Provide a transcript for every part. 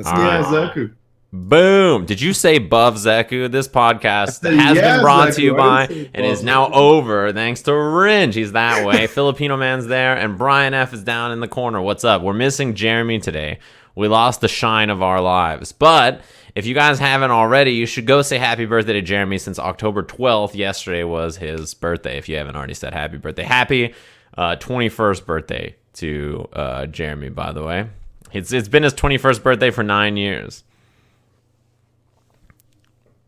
Let's All go. right. Zeku. Boom. Did you say Buff Zeku? This podcast said, has yeah, been brought to Zeku. you I by didn't say and Buff is now Zeku. over thanks to Rynge. He's that way. Filipinoman's there, and Brian F is down in the corner. What's up? We're missing Jeremy today. We lost the shine of our lives. But if you guys haven't already, you should go say happy birthday to Jeremy since October 12th. Yesterday was his birthday, if you haven't already said happy birthday. Happy 21st birthday to Jeremy, by the way. It's been his 21st birthday for 9 years.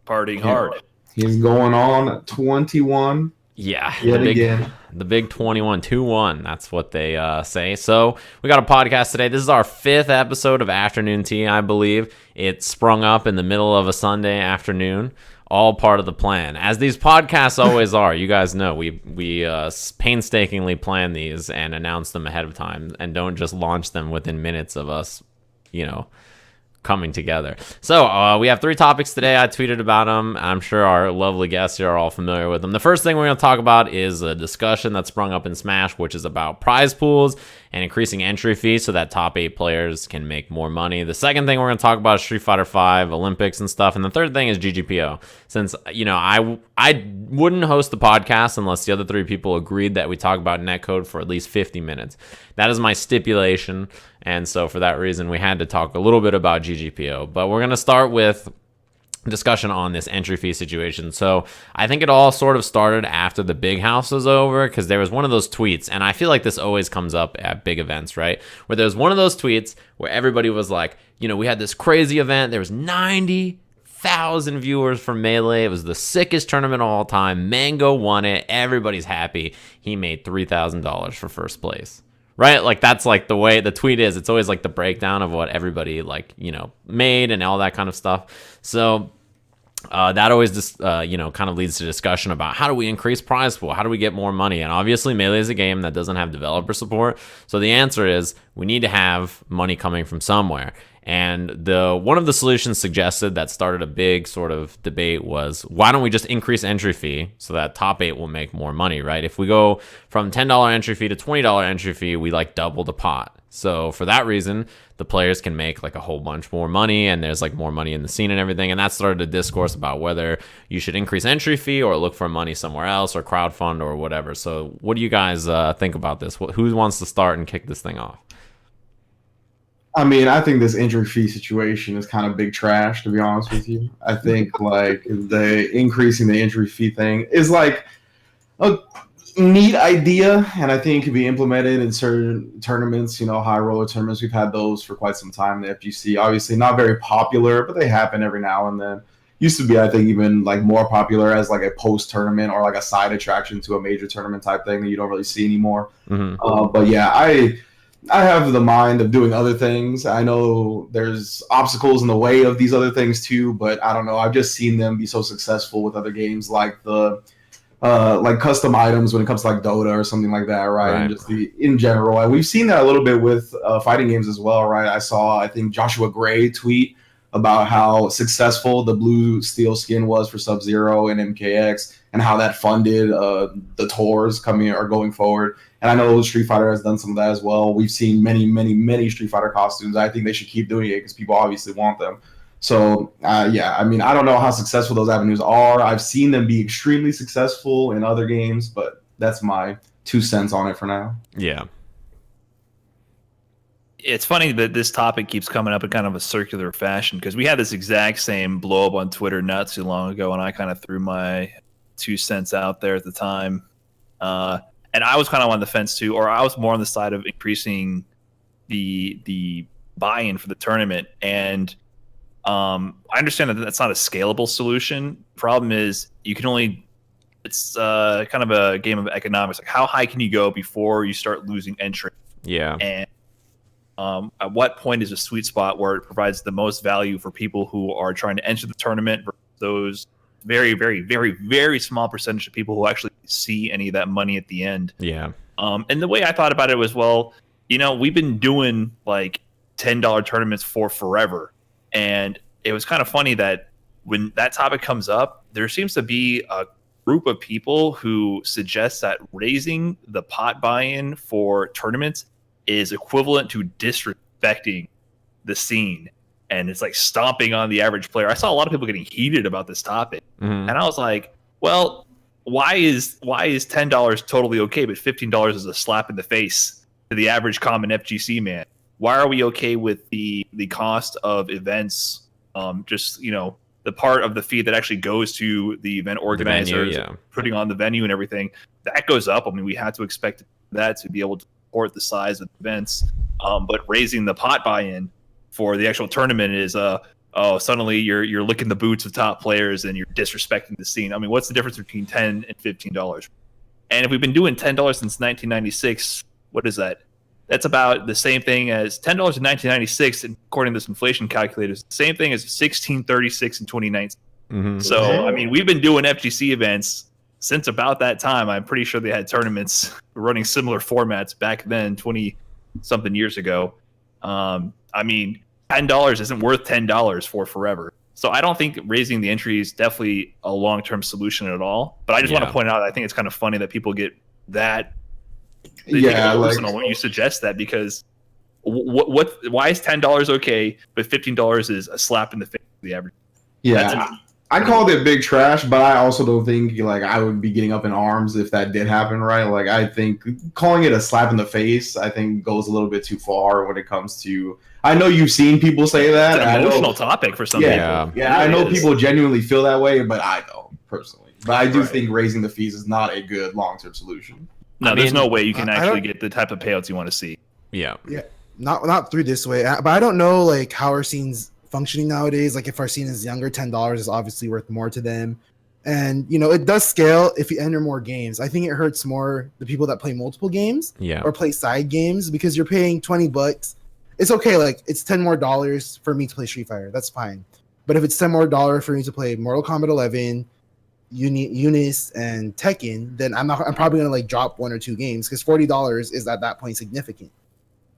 Partying hard. He's going on 21. Yeah, Yet again. The big 21-2-1. That's what they say. So we got a podcast today. This is our 5th episode of Afternoon Tea, I believe. It sprung up in the middle of a Sunday afternoon. All part of the plan, as these podcasts always are. You guys know we painstakingly plan these and announce them ahead of time, and don't just launch them within minutes of us, coming together. So we have 3 topics today. I tweeted about them. I'm sure our lovely guests here are all familiar with them. The first thing we're going to talk about is a discussion that sprung up in Smash, which is about prize pools and increasing entry fees so that top 8 players can make more money. The second thing we're going to talk about is Street Fighter V, Olympics and stuff. And the third thing is GGPO. Since, I wouldn't host the podcast unless the other 3 people agreed that we talk about netcode for at least 50 minutes. That is my stipulation. And so for that reason, we had to talk a little bit about GGPO. But we're going to start with discussion on this entry fee situation. So I think it all sort of started after the big house was over, because there was one of those tweets, and I feel like this always comes up at big events, right? Where there's one of those tweets where everybody was like, we had this crazy event. There was 90,000 viewers for Melee. It was the sickest tournament of all time. Mango won it. Everybody's happy. He made $3,000 for first place. Right? Like, that's like the way the tweet is. It's always like the breakdown of what everybody made and all that kind of stuff. So that always just, kind of leads to discussion about how do we increase prize pool? How do we get more money? And obviously Melee is a game that doesn't have developer support. So the answer is we need to have money coming from somewhere. And one of the solutions suggested that started a big sort of debate was, why don't we just increase entry fee so that top 8 will make more money, right? If we go from $10 entry fee to $20 entry fee, we double the pot. So for that reason, the players can make a whole bunch more money, and there's more money in the scene and everything. And that started a discourse about whether you should increase entry fee or look for money somewhere else or crowdfund or whatever. So what do you guys think about this? Who wants to start and kick this thing off? I mean, I think this entry fee situation is kind of big trash, to be honest with you. I think the increasing the entry fee thing is a neat idea, and I think it could be implemented in certain tournaments, high roller tournaments. We've had those for quite some time. The FGC, obviously not very popular, but they happen every now and then. Used to be, I think, even more popular as a post tournament or a side attraction to a major tournament type thing that you don't really see anymore. Mm-hmm. But yeah, I have the mind of doing other things. I know there's obstacles in the way of these other things too, but I don't know. I've just seen them be so successful with other games like the custom items when it comes to Dota or something like that, right? And just in general. And we've seen that a little bit with fighting games as well, right? I think Joshua Gray tweet about how successful the blue steel skin was for Sub-Zero and MKX, and how that funded the tours going forward. And I know Street Fighter has done some of that as well. We've seen many, many, many Street Fighter costumes. I think they should keep doing it because people obviously want them. So, yeah, I mean, I don't know how successful those avenues are. I've seen them be extremely successful in other games, but that's my 2 cents on it for now. Yeah. It's funny that this topic keeps coming up in kind of a circular fashion, because we had this exact same blow up on Twitter not too long ago, and I kind of threw my 2 cents out there at the time. And I was kind of on the fence too, or I was more on the side of increasing the buy-in for the tournament. And I understand that that's not a scalable solution. Problem is, it's kind of a game of economics. How high can you go before you start losing entry? Yeah. And at what point is a sweet spot where it provides the most value for people who are trying to enter the tournament versus those very, very, very, very small percentage of people who actually see any of that money at the end? Yeah. And the way I thought about it was, we've been doing $10 tournaments for forever. And it was kind of funny that when that topic comes up, there seems to be a group of people who suggest that raising the pot buy-in for tournaments is equivalent to disrespecting the scene. and it's like stomping on the average player. I saw a lot of people getting heated about this topic, and I was like, well, why is $10 totally okay, but $15 is a slap in the face to the average common FGC man? Why are we okay with the cost of events? Just the part of the fee that actually goes to the event organizers, putting on the venue and everything, that goes up. I mean, we had to expect that to be able to support the size of events. But raising the pot buy-in for the actual tournament is suddenly you're licking the boots of top players and you're disrespecting the scene. I mean, what's the difference between $10 and $15? And if we've been doing $10 since 1996, what is that? That's about the same thing as $10 in 1996, and according to this inflation calculator, it's the same thing as $16.36 in 2019. So, I mean, we've been doing FGC events since about that time. I'm pretty sure they had tournaments running similar formats back then, 20-something years ago. I mean, $10 isn't worth $10 for forever. So I don't think raising the entry is definitely a long-term solution at all. But I just want to point out, I think it's kind of funny that people get that. Personal when you suggest that, because why is $10 okay, but $15 is a slap in the face to the average? Yeah, I called it big trash, but I also don't think I would be getting up in arms if that did happen, right? Like, I think calling it a slap in the face, I think goes a little bit too far when it comes to. I know you've seen people say that. It's an emotional topic for some people. Yeah, I know people genuinely feel that way, but I don't personally. But I do think raising the fees is not a good long-term solution. No, there's no way you can actually get the type of payouts you want to see. Yeah, not through this way. But I don't know how our scene's functioning nowadays. Like, if our scene is younger, $10 is obviously worth more to them, and it does scale if you enter more games. I think it hurts more the people that play multiple games, or play side games, because you're paying $20. It's okay, it's $10 more for me to play Street Fighter. That's fine. But if it's $10 more for me to play Mortal Kombat 11. Eunice and Tekken, then I'm probably gonna drop one or two games, because $40 is at that point significant.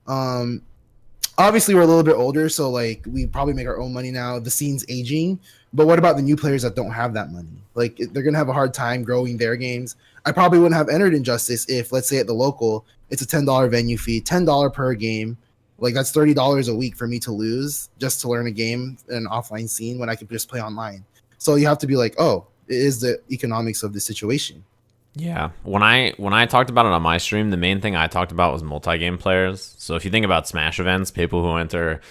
Obviously we're a little bit older, so we probably make our own money now. The scene's aging, but what about the new players that don't have that money? They're gonna have a hard time growing their games. I probably wouldn't have entered Injustice if, let's say, at the local it's a $10 venue fee, $10 per game. That's $30 a week for me to lose just to learn a game in an offline scene when I could just play online. So you have to be it is the economics of the situation. Yeah. When I talked about it on my stream, the main thing I talked about was multi-game players. So if you think about Smash events, people who enter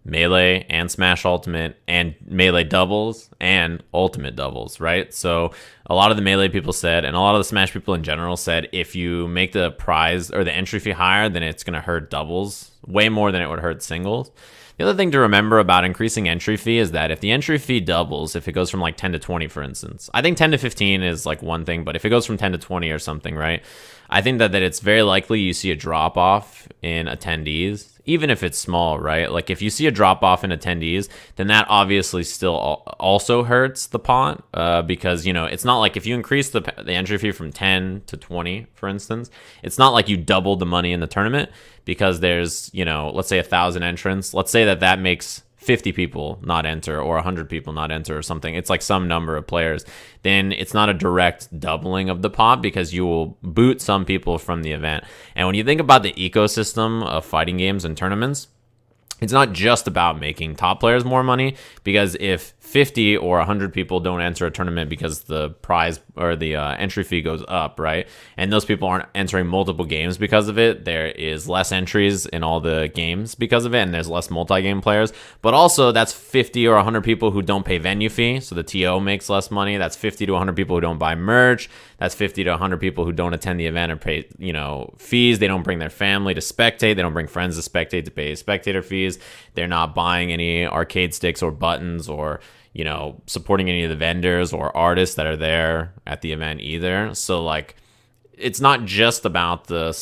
Melee and Smash Ultimate and Melee doubles and Ultimate doubles, right? So a lot of the Melee people said, and a lot of the Smash people in general said, if you make the prize or the entry fee higher, then it's going to hurt doubles way more than it would hurt singles. The other thing to remember about increasing entry fee is that if the entry fee doubles, if it goes from 10 to 20, for instance, I think 10 to 15 is one thing, but if it goes from 10 to 20 or something, right? I think that it's very likely you see a drop off in attendees, even if it's small, right? If you see a drop off in attendees, then that obviously still also hurts the pot, because it's not like if you increase the entry fee from 10 to 20, for instance, it's not like you doubled the money in the tournament, because there's let's say 1,000 entrants. Let's say that makes 50 people not enter or 100 people not enter or something. It's some number of players. Then it's not a direct doubling of the pot, because you will boot some people from the event. And when you think about the ecosystem of fighting games and tournaments, it's not just about making top players more money, because if 50 or 100 people don't enter a tournament because the prize or the entry fee goes up, right? And those people aren't entering multiple games because of it, there is less entries in all the games because of it, and there's less multi-game players. But also, that's 50 or 100 people who don't pay venue fee, so the TO makes less money. That's 50 to 100 people who don't buy merch. That's 50 to 100 people who don't attend the event or pay, fees. They don't bring their family to spectate. They don't bring friends to spectate to pay spectator fees. They're not buying any arcade sticks or buttons or, supporting any of the vendors or artists that are there at the event either. So, it's not just about the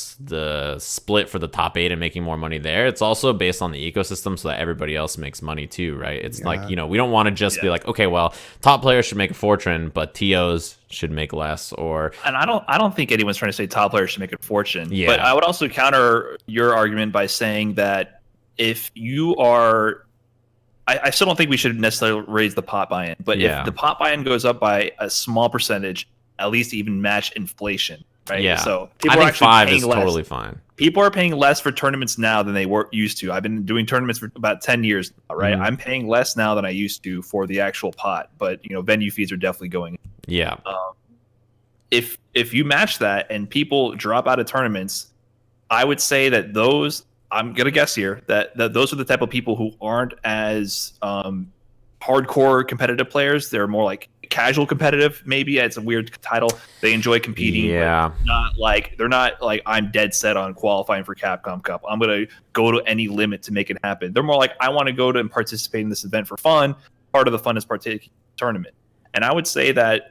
split for the top 8 and making more money there. It's also based on the ecosystem so that everybody else makes money too, right? It's we don't want to just be okay, well, top players should make a fortune, but TOs should make less. And I don't think anyone's trying to say top players should make a fortune. Yeah. But I would also counter your argument by saying that if you are, I still don't think we should necessarily raise the pot buy-in, but if the pot buy-in goes up by a small percentage, at least even match inflation, right? Yeah. So I think 5 is totally fine. people are paying less for tournaments now than they were used to. I've been doing tournaments for about 10 years now, right? I'm paying less now than I used to for the actual pot, but venue fees are definitely going. Yeah. If you match that and people drop out of tournaments, I would say that those, I'm gonna guess here that those are the type of people who aren't as hardcore competitive players. They're more like casual competitive. Maybe it's a weird title. They enjoy competing. Yeah. But they're not like I'm dead set on qualifying for Capcom Cup. I'm gonna go to any limit to make it happen. They're more like I want to go to and participate in this event for fun. Part of the fun is partaking in the tournament. And I would say that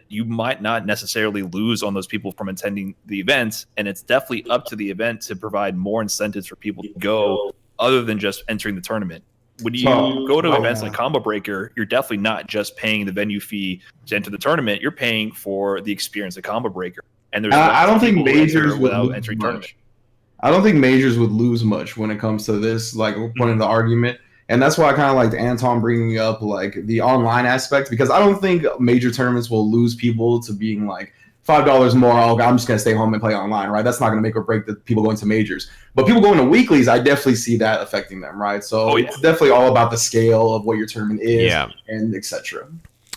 you might not necessarily lose on those people from attending the event, and it's definitely up to the event to provide more incentives for people to go other than just entering the tournament. When you go to events like Combo Breaker, you're definitely not just paying the venue fee to enter the tournament. You're paying for the experience of Combo Breaker. And there's I don't think majors without entering tournament. I don't think majors would lose much when it comes to this, like point of the argument. And that's why I kind of liked Anton bringing up like the online aspect, because I don't think major tournaments will lose people to being like $5 more. Oh, I'm just going to stay home and play online, right? That's not going to make or break the people going to majors. But people going to weeklies, I definitely see that affecting them, right? So it's definitely all about the scale of what your tournament is and etc.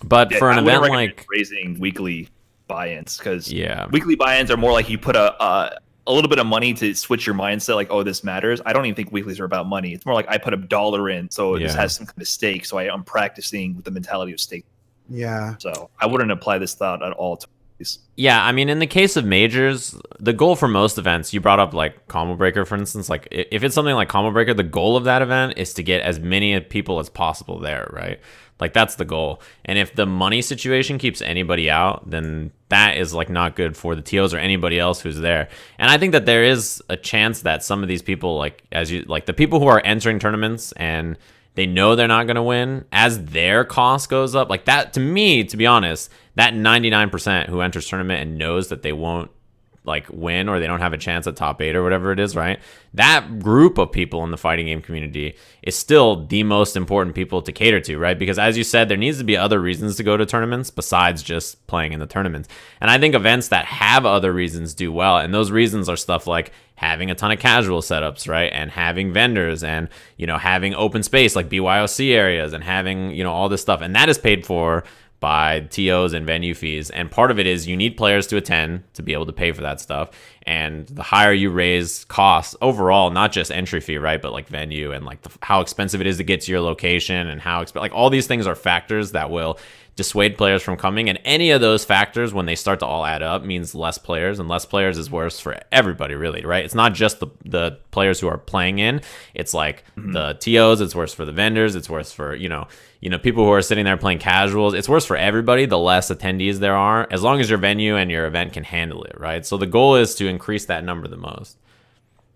But for an event like raising weekly buy-ins, because weekly buy-ins are more like you put a little bit of money to switch your mindset, like, oh, this matters. I don't even think weeklies are about money. It's more like I put $1 in, so this has some kind of stake. So I'm practicing with the mentality of stake. Yeah. So I wouldn't apply this thought at all to these. Yeah, I mean, in the case of majors, the goal for most events, you brought up like Combo Breaker, for instance. Like, if it's something like Combo Breaker, the goal of that event is to get as many people as possible there, right? Like, that's the goal. And if the money situation keeps anybody out, then that is like not good for the TOs or anybody else who's there. And I think that there is a chance that some of these people, like the people who are entering tournaments and they know they're not going to win, as their cost goes up, like that, to me, to be honest, that 99% who enters tournament and knows that they won't like win or they don't have a chance at top 8 or whatever it is, right? That group of people in the fighting game community is still the most important people to cater to, right? Because as you said, there needs to be other reasons to go to tournaments besides just playing in the tournaments. And I think events that have other reasons do well. And those reasons are stuff like having a ton of casual setups, right? And having vendors and, having open space like BYOC areas and having, all this stuff. And that is paid for by TOs and venue fees. And part of it is you need players to attend to be able to pay for that stuff. And the higher you raise costs overall, not just entry fee, right? But like venue and like how expensive it is to get to your location and like all these things are factors that will dissuade players from coming. And any of those factors, when they start to all add up, means less players, and less players is worse for everybody, really, right? It's not just the players who are playing in. It's like the TOs, it's worse for the vendors, it's worse for, people who are sitting there playing casuals. It's worse for everybody the less attendees there are, as long as your venue and your event can handle it, right? So the goal is to increase that number the most.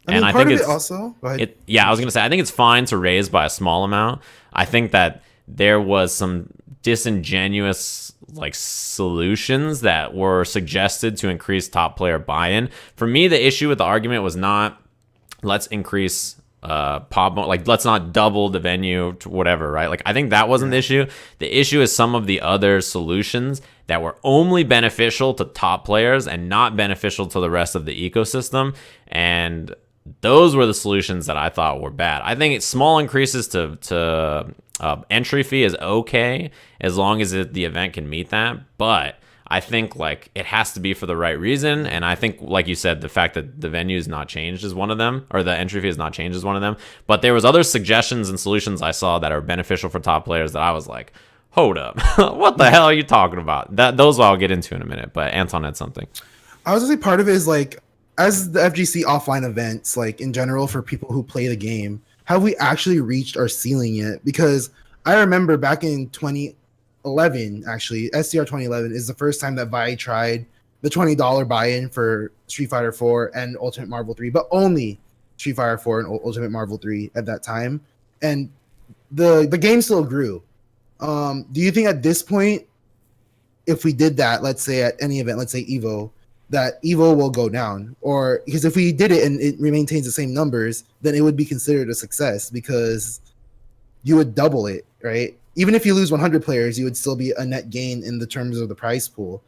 I think it's also, I was going to say, I think it's fine to raise by a small amount. I think that there was some disingenuous like solutions that were suggested to increase top player buy-in. For me, the issue with the argument was not let's increase let's not double the venue to whatever, right? Like, I think that wasn't the issue. The issue is some of the other solutions that were only beneficial to top players and not beneficial to the rest of the ecosystem. And those were the solutions that I thought were bad. I think small increases to entry fee is okay as long as the event can meet that. But I think like it has to be for the right reason. And I think, like you said, the fact that the venue is not changed is one of them, or the entry fee is not changed is one of them. But there was other suggestions and solutions I saw that are beneficial for top players that I was like, hold up, what the hell are you talking about? Those I'll get into in a minute. But Anton had something. I was gonna say part of it is like, as the FGC offline events, like in general for people who play the game, have we actually reached our ceiling yet? Because I remember back in 2011, actually, SCR 2011 is the first time that Vi tried the $20 buy-in for Street Fighter 4 and Ultimate Marvel 3, but only Street Fighter 4 and Ultimate Marvel 3 at that time. And the game still grew. Do you think at this point, if we did that, let's say at any event, let's say EVO, that EVO will go down? Or because if we did it and it maintains the same numbers, then it would be considered a success because you would double it, right? Even if you lose 100 players, you would still be a net gain in the terms of the prize pool.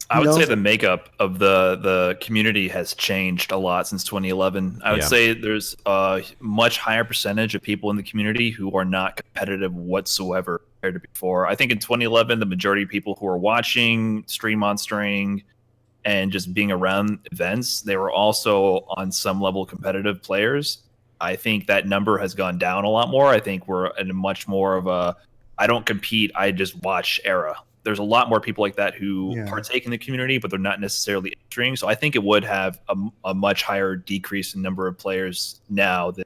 I would say the makeup of the community has changed a lot since 2011. I would say there's a much higher percentage of people in the community who are not competitive whatsoever compared to before. I think in 2011, the majority of people who are watching, stream monstering, and just being around events, they were also on some level competitive players. I think that number has gone down a lot more. I think we're in a much more of a I don't compete, I just watch era. There's a lot more people like that who partake in the community, but they're not necessarily entering. So I think it would have a much higher decrease in number of players now than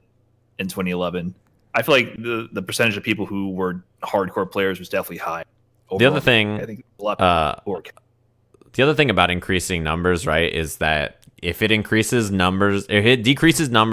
in 2011. I feel like the percentage of people who were hardcore players was definitely high. Overall, the other thing, I think a lot more. The other thing about increasing numbers, right, is that if it decreases number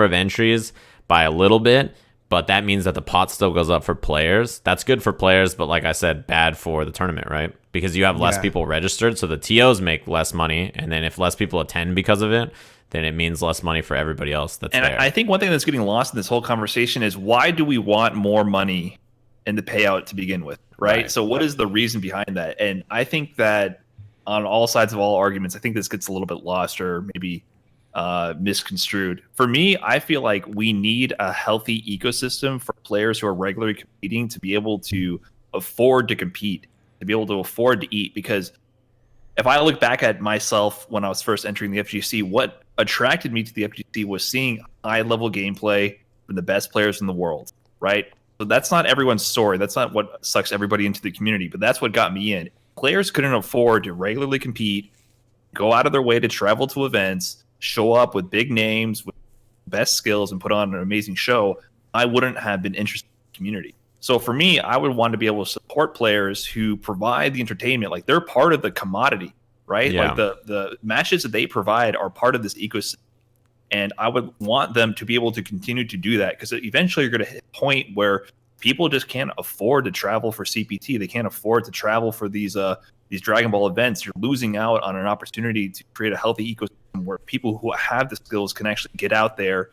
of entries by a little bit, but that means that the pot still goes up for players. That's good for players, but like I said, bad for the tournament, right? Because you have less people registered, so the TOs make less money, and then if less people attend because of it, then it means less money for everybody else that's there. And I think one thing that's getting lost in this whole conversation is why do we want more money in the payout to begin with, right? So what is the reason behind that? And I think that on all sides of all arguments, I think this gets a little bit lost or maybe misconstrued. For me, I feel like we need a healthy ecosystem for players who are regularly competing to be able to afford to compete, to be able to afford to eat. Because if I look back at myself when I was first entering the FGC, what attracted me to the FGC was seeing high-level gameplay from the best players in the world, right? So that's not everyone's story. That's not what sucks everybody into the community, but that's what got me in. Players couldn't afford to regularly compete, go out of their way to travel to events, show up with big names, with best skills, and put on an amazing show. I wouldn't have been interested in the community. So for me, I would want to be able to support players who provide the entertainment. Like they're part of the commodity, right? Like the matches that they provide are part of this ecosystem. And I would want them to be able to continue to do that because eventually you're going to hit a point where people just can't afford to travel for CPT. They can't afford to travel for these Dragon Ball events. You're losing out on an opportunity to create a healthy ecosystem where people who have the skills can actually get out there,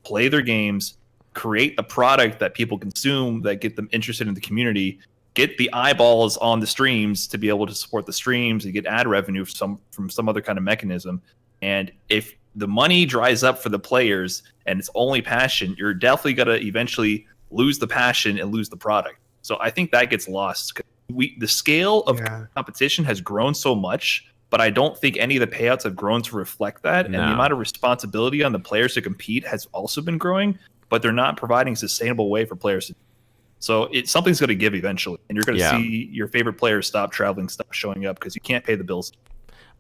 play their games, create a product that people consume that get them interested in the community, get the eyeballs on the streams to be able to support the streams and get ad revenue from some other kind of mechanism. And if the money dries up for the players and it's only passion, you're definitely going to eventually lose the passion and lose the product. So I think that gets lost. The scale of competition has grown so much, but I don't think any of the payouts have grown to reflect that. And the amount of responsibility on the players to compete has also been growing, but they're not providing a sustainable way for players to. So something's going to give eventually, and you're going to see your favorite players stop traveling, stop showing up because you can't pay the bills.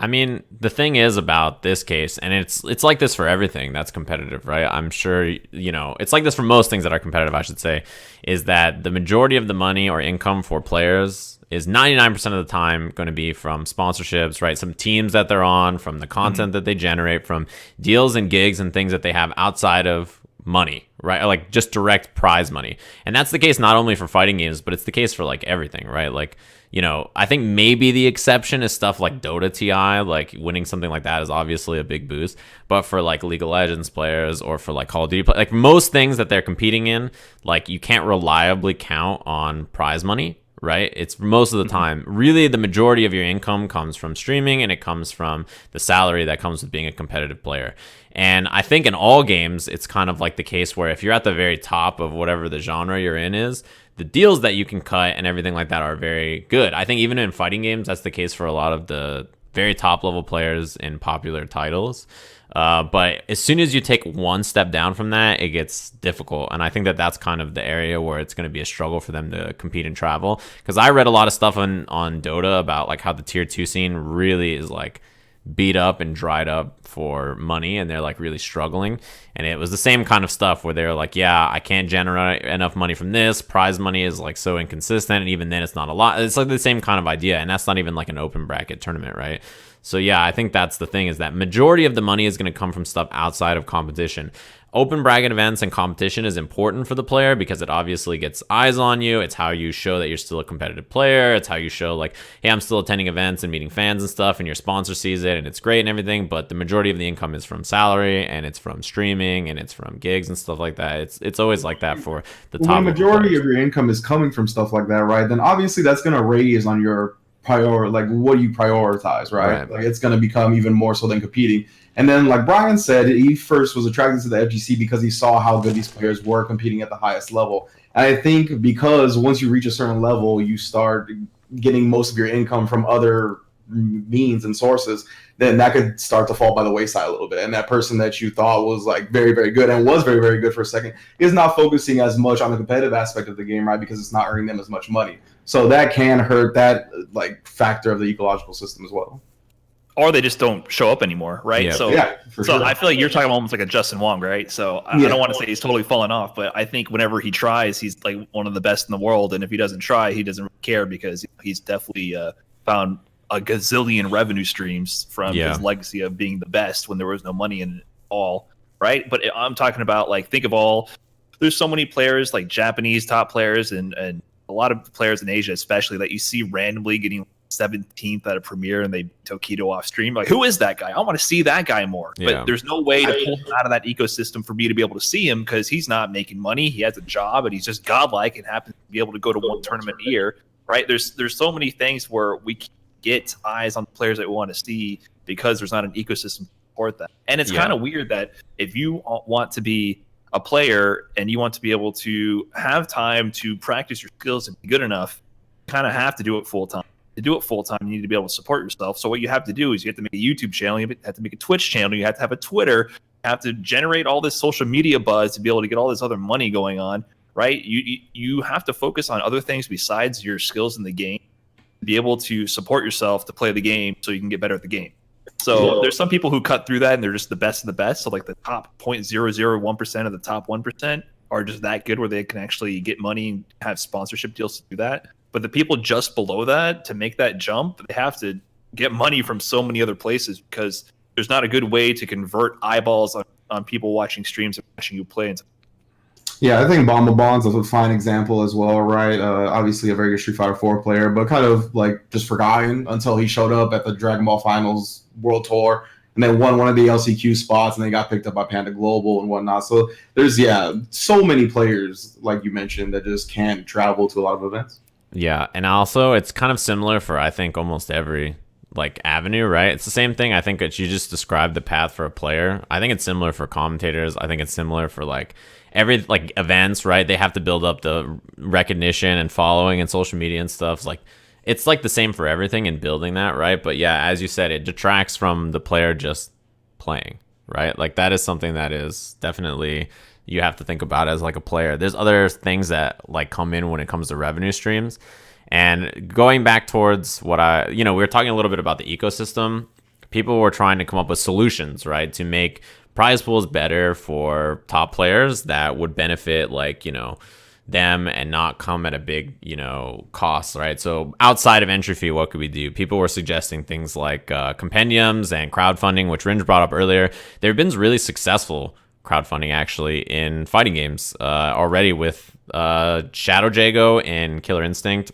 I mean, the thing is about this case, and it's like this for everything that's competitive, right? I'm sure, it's like this for most things that are competitive, I should say, is that the majority of the money or income for players is 99% of the time going to be from sponsorships, right? Some teams that they're on, from the content that they generate, from deals and gigs and things that they have outside of money, right? Like just direct prize money. And that's the case not only for fighting games, but it's the case for like everything, right? Like, I think maybe the exception is stuff like Dota TI, like winning something like that is obviously a big boost. But for like League of Legends players or for like Call of Duty, like most things that they're competing in, like you can't reliably count on prize money, right? It's most of the time, really the majority of your income comes from streaming and it comes from the salary that comes with being a competitive player. And I think in all games, it's kind of like the case where if you're at the very top of whatever the genre you're in is, the deals that you can cut and everything like that are very good. I think even in fighting games, that's the case for a lot of the very top level players in popular titles. But as soon as you take one step down from that, it gets difficult. And I think that that's kind of the area where it's going to be a struggle for them to compete and travel. Because I read a lot of stuff on Dota about like how the tier 2 scene really is like beat up and dried up for money, and they're like really struggling. And it was the same kind of stuff where they're like, yeah, I can't generate enough money from this. Prize money is like so inconsistent, and even then it's not a lot. It's like the same kind of idea, and that's not even like an open bracket tournament, right? So yeah, I think that's the thing, is that majority of the money is going to come from stuff outside of competition. Open bracket events and competition is important for the player because it obviously gets eyes on you. It's how you show that you're still a competitive player. It's how you show like, hey, I'm still attending events and meeting fans and stuff, and your sponsor sees it and it's great and everything. But the majority of the income is from salary, and it's from streaming, and it's from gigs and stuff like that. It's always like that for the top. When the majority of your income is coming from stuff like that, right? Then obviously that's going to raise on your what do you prioritize, right? Right. Like it's going to become even more so than competing. And then, like Brian said, he first was attracted to the FGC because he saw how good these players were competing at the highest level. And I think because once you reach a certain level, you start getting most of your income from other means and sources, then that could start to fall by the wayside a little bit. And that person that you thought was like very, very good and was very, very good for a second is not focusing as much on the competitive aspect of the game, right? Because it's not earning them as much money. So that can hurt that like factor of the ecological system as well. Or they just don't show up anymore, right? Yeah. So Sure. I feel like you're talking almost like a Justin Wong, right? So I don't want to say he's totally fallen off, but I think whenever he tries, he's like one of the best in the world. And if he doesn't try, he doesn't care because he's definitely found a gazillion revenue streams from his legacy of being the best when there was no money in it all, right? But I'm talking about like, there's so many players like Japanese top players and a lot of players in Asia, especially, that you see randomly getting 17th at a premiere and they Tokido off stream. Like, who is that guy? I want to see that guy more. Yeah. But there's no way to pull him out of that ecosystem for me to be able to see him because he's not making money. He has a job and he's just godlike and happens to be able to go to one tournament a year, right? There's so many things where we can get eyes on the players that we want to see because there's not an ecosystem to support that. And it's kind of weird that if you want to be a player and you want to be able to have time to practice your skills and be good enough, you kind of have to do it full time. To do it full time, you need to be able to support yourself. So what you have to do is you have to make a YouTube channel, you have to make a Twitch channel, you have to have a Twitter, you have to generate all this social media buzz to be able to get all this other money going on, right? You have to focus on other things besides your skills in the game to be able to support yourself to play the game so you can get better at the game. So there's some people who cut through that and they're just the best of the best. So like the top 0.001% of the top 1% are just that good where they can actually get money and have sponsorship deals to do that. But the people just below that, to make that jump, they have to get money from so many other places because there's not a good way to convert eyeballs on people watching streams and watching you play. Yeah, I think Bomba is a fine example as well, right? Obviously a very good Street Fighter 4 player, but kind of like just forgotten until he showed up at the Dragon Ball Finals World Tour and then won one of the LCQ spots and they got picked up by Panda Global and whatnot. So there's, so many players, like you mentioned, that just can't travel to a lot of events. Yeah, and also it's kind of similar for, I think, almost every like avenue, right? It's the same thing. I think that you just described the path for a player. I think it's similar for commentators. I think it's similar for like every like events, right? They have to build up the recognition and following and social media and stuff. It's like the same for everything and building that, right? But yeah, as you said, it detracts from the player just playing, right? Like that is something that is definitely you have to think about as like a player. There's other things that like come in when it comes to revenue streams. And going back towards what we were talking a little bit about the ecosystem. People were trying to come up with solutions, right, to make prize pools better for top players that would benefit them and not come at a big, cost, right? So outside of entry fee, what could we do? People were suggesting things like compendiums and crowdfunding, which Rynge brought up earlier. There have been really successful crowdfunding actually in fighting games already with Shadow Jago and Killer Instinct,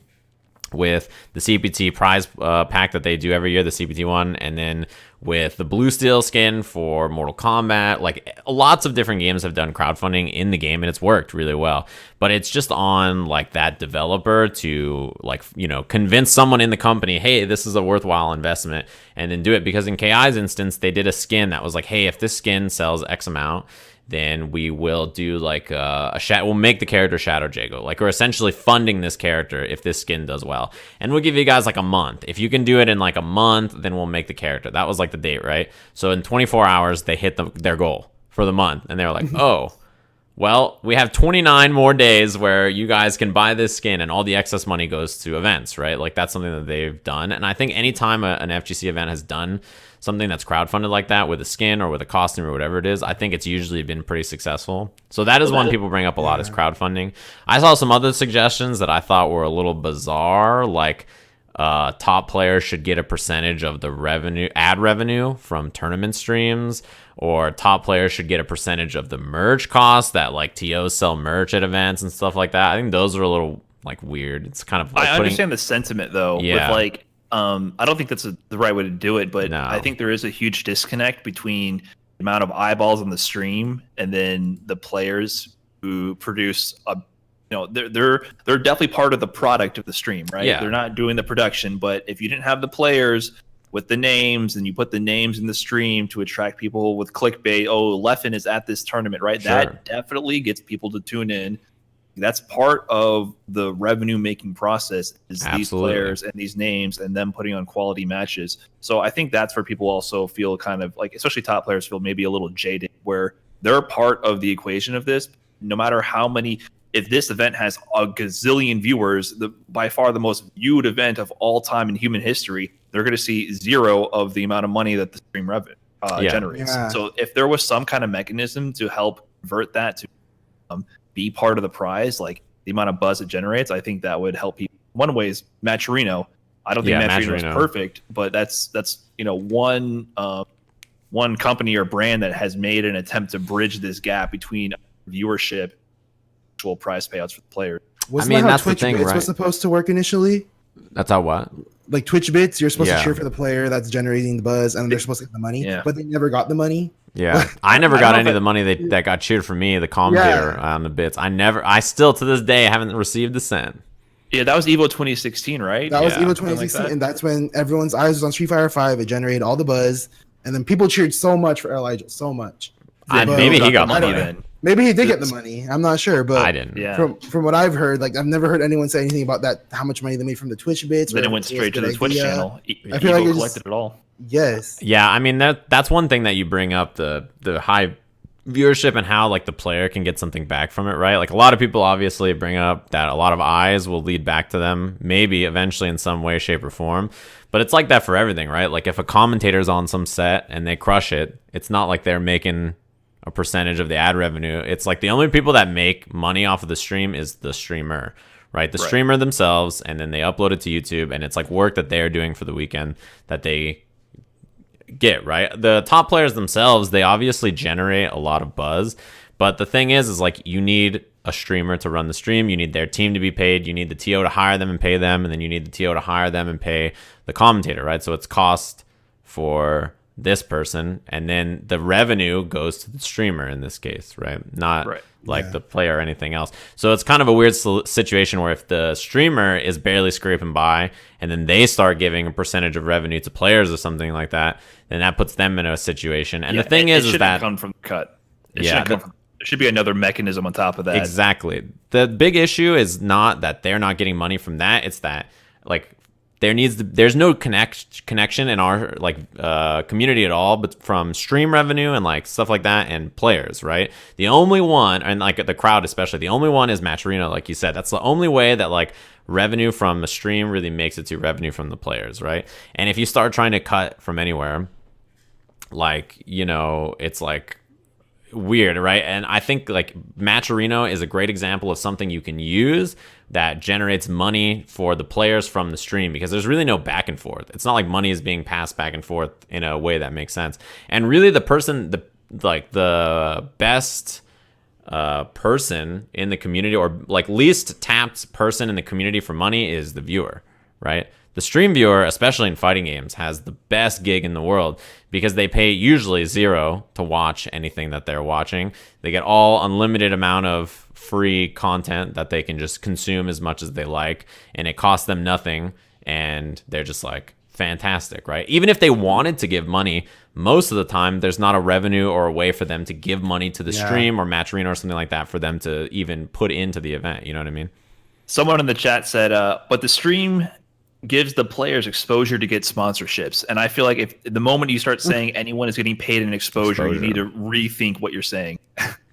with the CPT prize pack that they do every year, the CPT one, and then with the Blue Steel skin for Mortal Kombat. Like lots of different games have done crowdfunding in the game and it's worked really well. But it's just on like that developer to convince someone in the company, hey, this is a worthwhile investment, and then do it. Because in KI's instance, they did a skin that was like, hey, if this skin sells X amount, then we will do like we'll make the character Shadow Jago. Like we're essentially funding this character if this skin does well. And we'll give you guys like a month. If you can do it in like a month, then we'll make the character. That was like the date, right? So in 24 hours, they hit their goal for the month. And they were like, oh, well, we have 29 more days where you guys can buy this skin and all the excess money goes to events, right? Like that's something that they've done. And I think anytime an FGC event has done something that's crowdfunded like that with a skin or with a costume or whatever it is, I think it's usually been pretty successful. So that is one people bring up a lot is crowdfunding. I saw some other suggestions that I thought were a little bizarre, like top players should get a percentage of the ad revenue from tournament streams, or top players should get a percentage of the merch cost that like TOs sell merch at events and stuff like that. I think those are a little like weird. It's kind of like I understand the sentiment though, with like I don't think that's the right way to do it, but I think there is a huge disconnect between the amount of eyeballs on the stream and then the players who produce a they're definitely part of the product of the stream, right? Yeah. They're not doing the production, but if you didn't have the players with the names and you put the names in the stream to attract people with clickbait, oh, Leffen is at this tournament, right? Sure. That definitely gets people to tune in. That's part of the revenue making process is these players and these names and them putting on quality matches. So I think that's where people also feel kind of like, especially top players, feel maybe a little jaded, where they're part of the equation of this. No matter how many, if this event has a gazillion viewers, by far the most viewed event of all time in human history, they're going to see zero of the amount of money that the stream revenue generates. Yeah. So if there was some kind of mechanism to help convert that to be part of the prize, like the amount of buzz it generates, I think that would help people. One way is Matcherino. I don't think Matcherino is perfect, but that's one company or brand that has made an attempt to bridge this gap between viewership, actual prize payouts for the players. Wasn't that how Twitch Bits was supposed to work initially? That's how what? Like Twitch Bits, you're supposed to cheer for the player that's generating the buzz, and they're supposed to get the money, but they never got the money. Yeah, I never got any of the money that got cheered for me, the commentator on the bits. I still to this day haven't received a cent. Yeah, that was Evo 2016, right? That was Evo 2016, and that's when everyone's eyes was on Street Fighter 5. It generated all the buzz, and then people cheered so much for Elijah, so much. Maybe he got money then. Maybe he did get the money. I'm not sure, but I didn't. Yeah. From what I've heard, like I've never heard anyone say anything about that. How much money they made from the Twitch bits? Then it went straight to the Twitch channel. I feel like collected it all. Yes. Yeah, I mean that's one thing that you bring up, the high viewership and how like the player can get something back from it, right? Like a lot of people obviously bring up that a lot of eyes will lead back to them, maybe eventually in some way, shape, or form. But it's like that for everything, right? Like if a commentator's on some set and they crush it, it's not like they're making a percentage of the ad revenue. It's like the only people that make money off of the stream is the streamer, right? The streamer themselves, and then they upload it to YouTube, and it's like work that they're doing for the weekend that they get, right? The top players themselves, they obviously generate a lot of buzz, but the thing is like you need a streamer to run the stream, you need their team to be paid, you need the TO to hire them and pay them, and then you need the TO to hire them and pay the commentator, right? So it's cost for this person, and then the revenue goes to the streamer in this case, right? Not like the player or anything else. So it's kind of a weird situation where if the streamer is barely scraping by and then they start giving a percentage of revenue to players or something like that, then that puts them in a situation. And the thing is that come from the cut. There should be another mechanism on top of that. Exactly. The big issue is not that they're not getting money from that. It's that like there's no connection in our community at all, but from stream revenue and like stuff like that and players, right? The only one, and like the crowd especially, the only one is Matcherino, like you said. That's the only way that like revenue from the stream really makes it to revenue from the players, right? And if you start trying to cut from anywhere, like, it's like weird, right? And I think like Matcherino is a great example of something you can use that generates money for the players from the stream, because there's really no back and forth. It's not like money is being passed back and forth in a way that makes sense. And really the best person in the community, or like least tapped person in the community for money, is the viewer, right? The stream viewer, especially in fighting games, has the best gig in the world because they pay usually $0 to watch anything that they're watching. They get all unlimited amount of free content that they can just consume as much as they like, and it costs them nothing, and they're just like fantastic, right? Even if they wanted to give money, most of the time there's not a revenue or a way for them to give money to the stream or Matcherino or something like that for them to even put into the event. You know what I mean? Someone in the chat said, but the stream gives the players exposure to get sponsorships. And I feel like if the moment you start saying anyone is getting paid in exposure, you need to rethink what you're saying.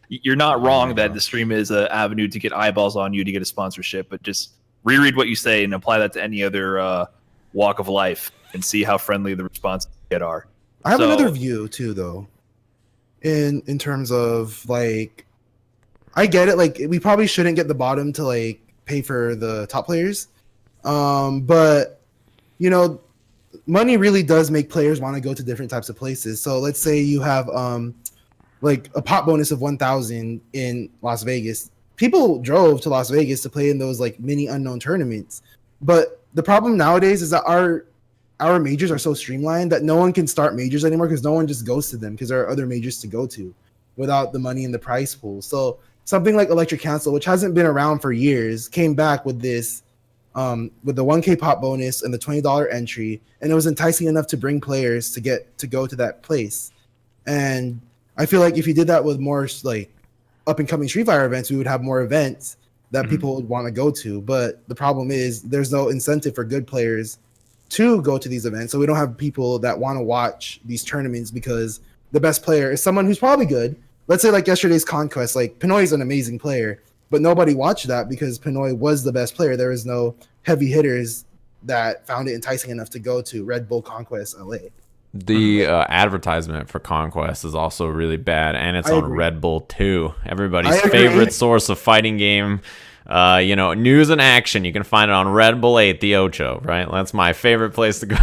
You're not wrong that the stream is an avenue to get eyeballs on you to get a sponsorship, but just reread what you say and apply that to any other walk of life and see how friendly the responses are. I have another view too, though, in terms of like, I get it. Like we probably shouldn't get the bottom to like pay for the top players. But money really does make players want to go to different types of places. So let's say you have like a pot bonus of 1,000 in Las Vegas. People drove to Las Vegas to play in those like mini unknown tournaments. But the problem nowadays is that our majors are so streamlined that no one can start majors anymore because no one just goes to them because there are other majors to go to without the money in the prize pool. So something like Electric Council, which hasn't been around for years, came back with this, with the 1K pop bonus and the $20 entry, and it was enticing enough to bring players to get to go to that place. And I feel like if you did that with more like up and coming Street Fighter events, we would have more events that people would want to go to. But the problem is there's no incentive for good players to go to these events. So we don't have people that want to watch these tournaments because the best player is someone who's probably good. Let's say like yesterday's Conquest, like Pinoy is an amazing player, but nobody watched that because Pinoy was the best player. There was no heavy hitters that found it enticing enough to go to Red Bull Conquest LA. The advertisement for Conquest is also really bad, and it's on Red Bull too. Everybody's favorite source of fighting game, news and action. You can find it on Red Bull 8, the Ocho, right? That's my favorite place to go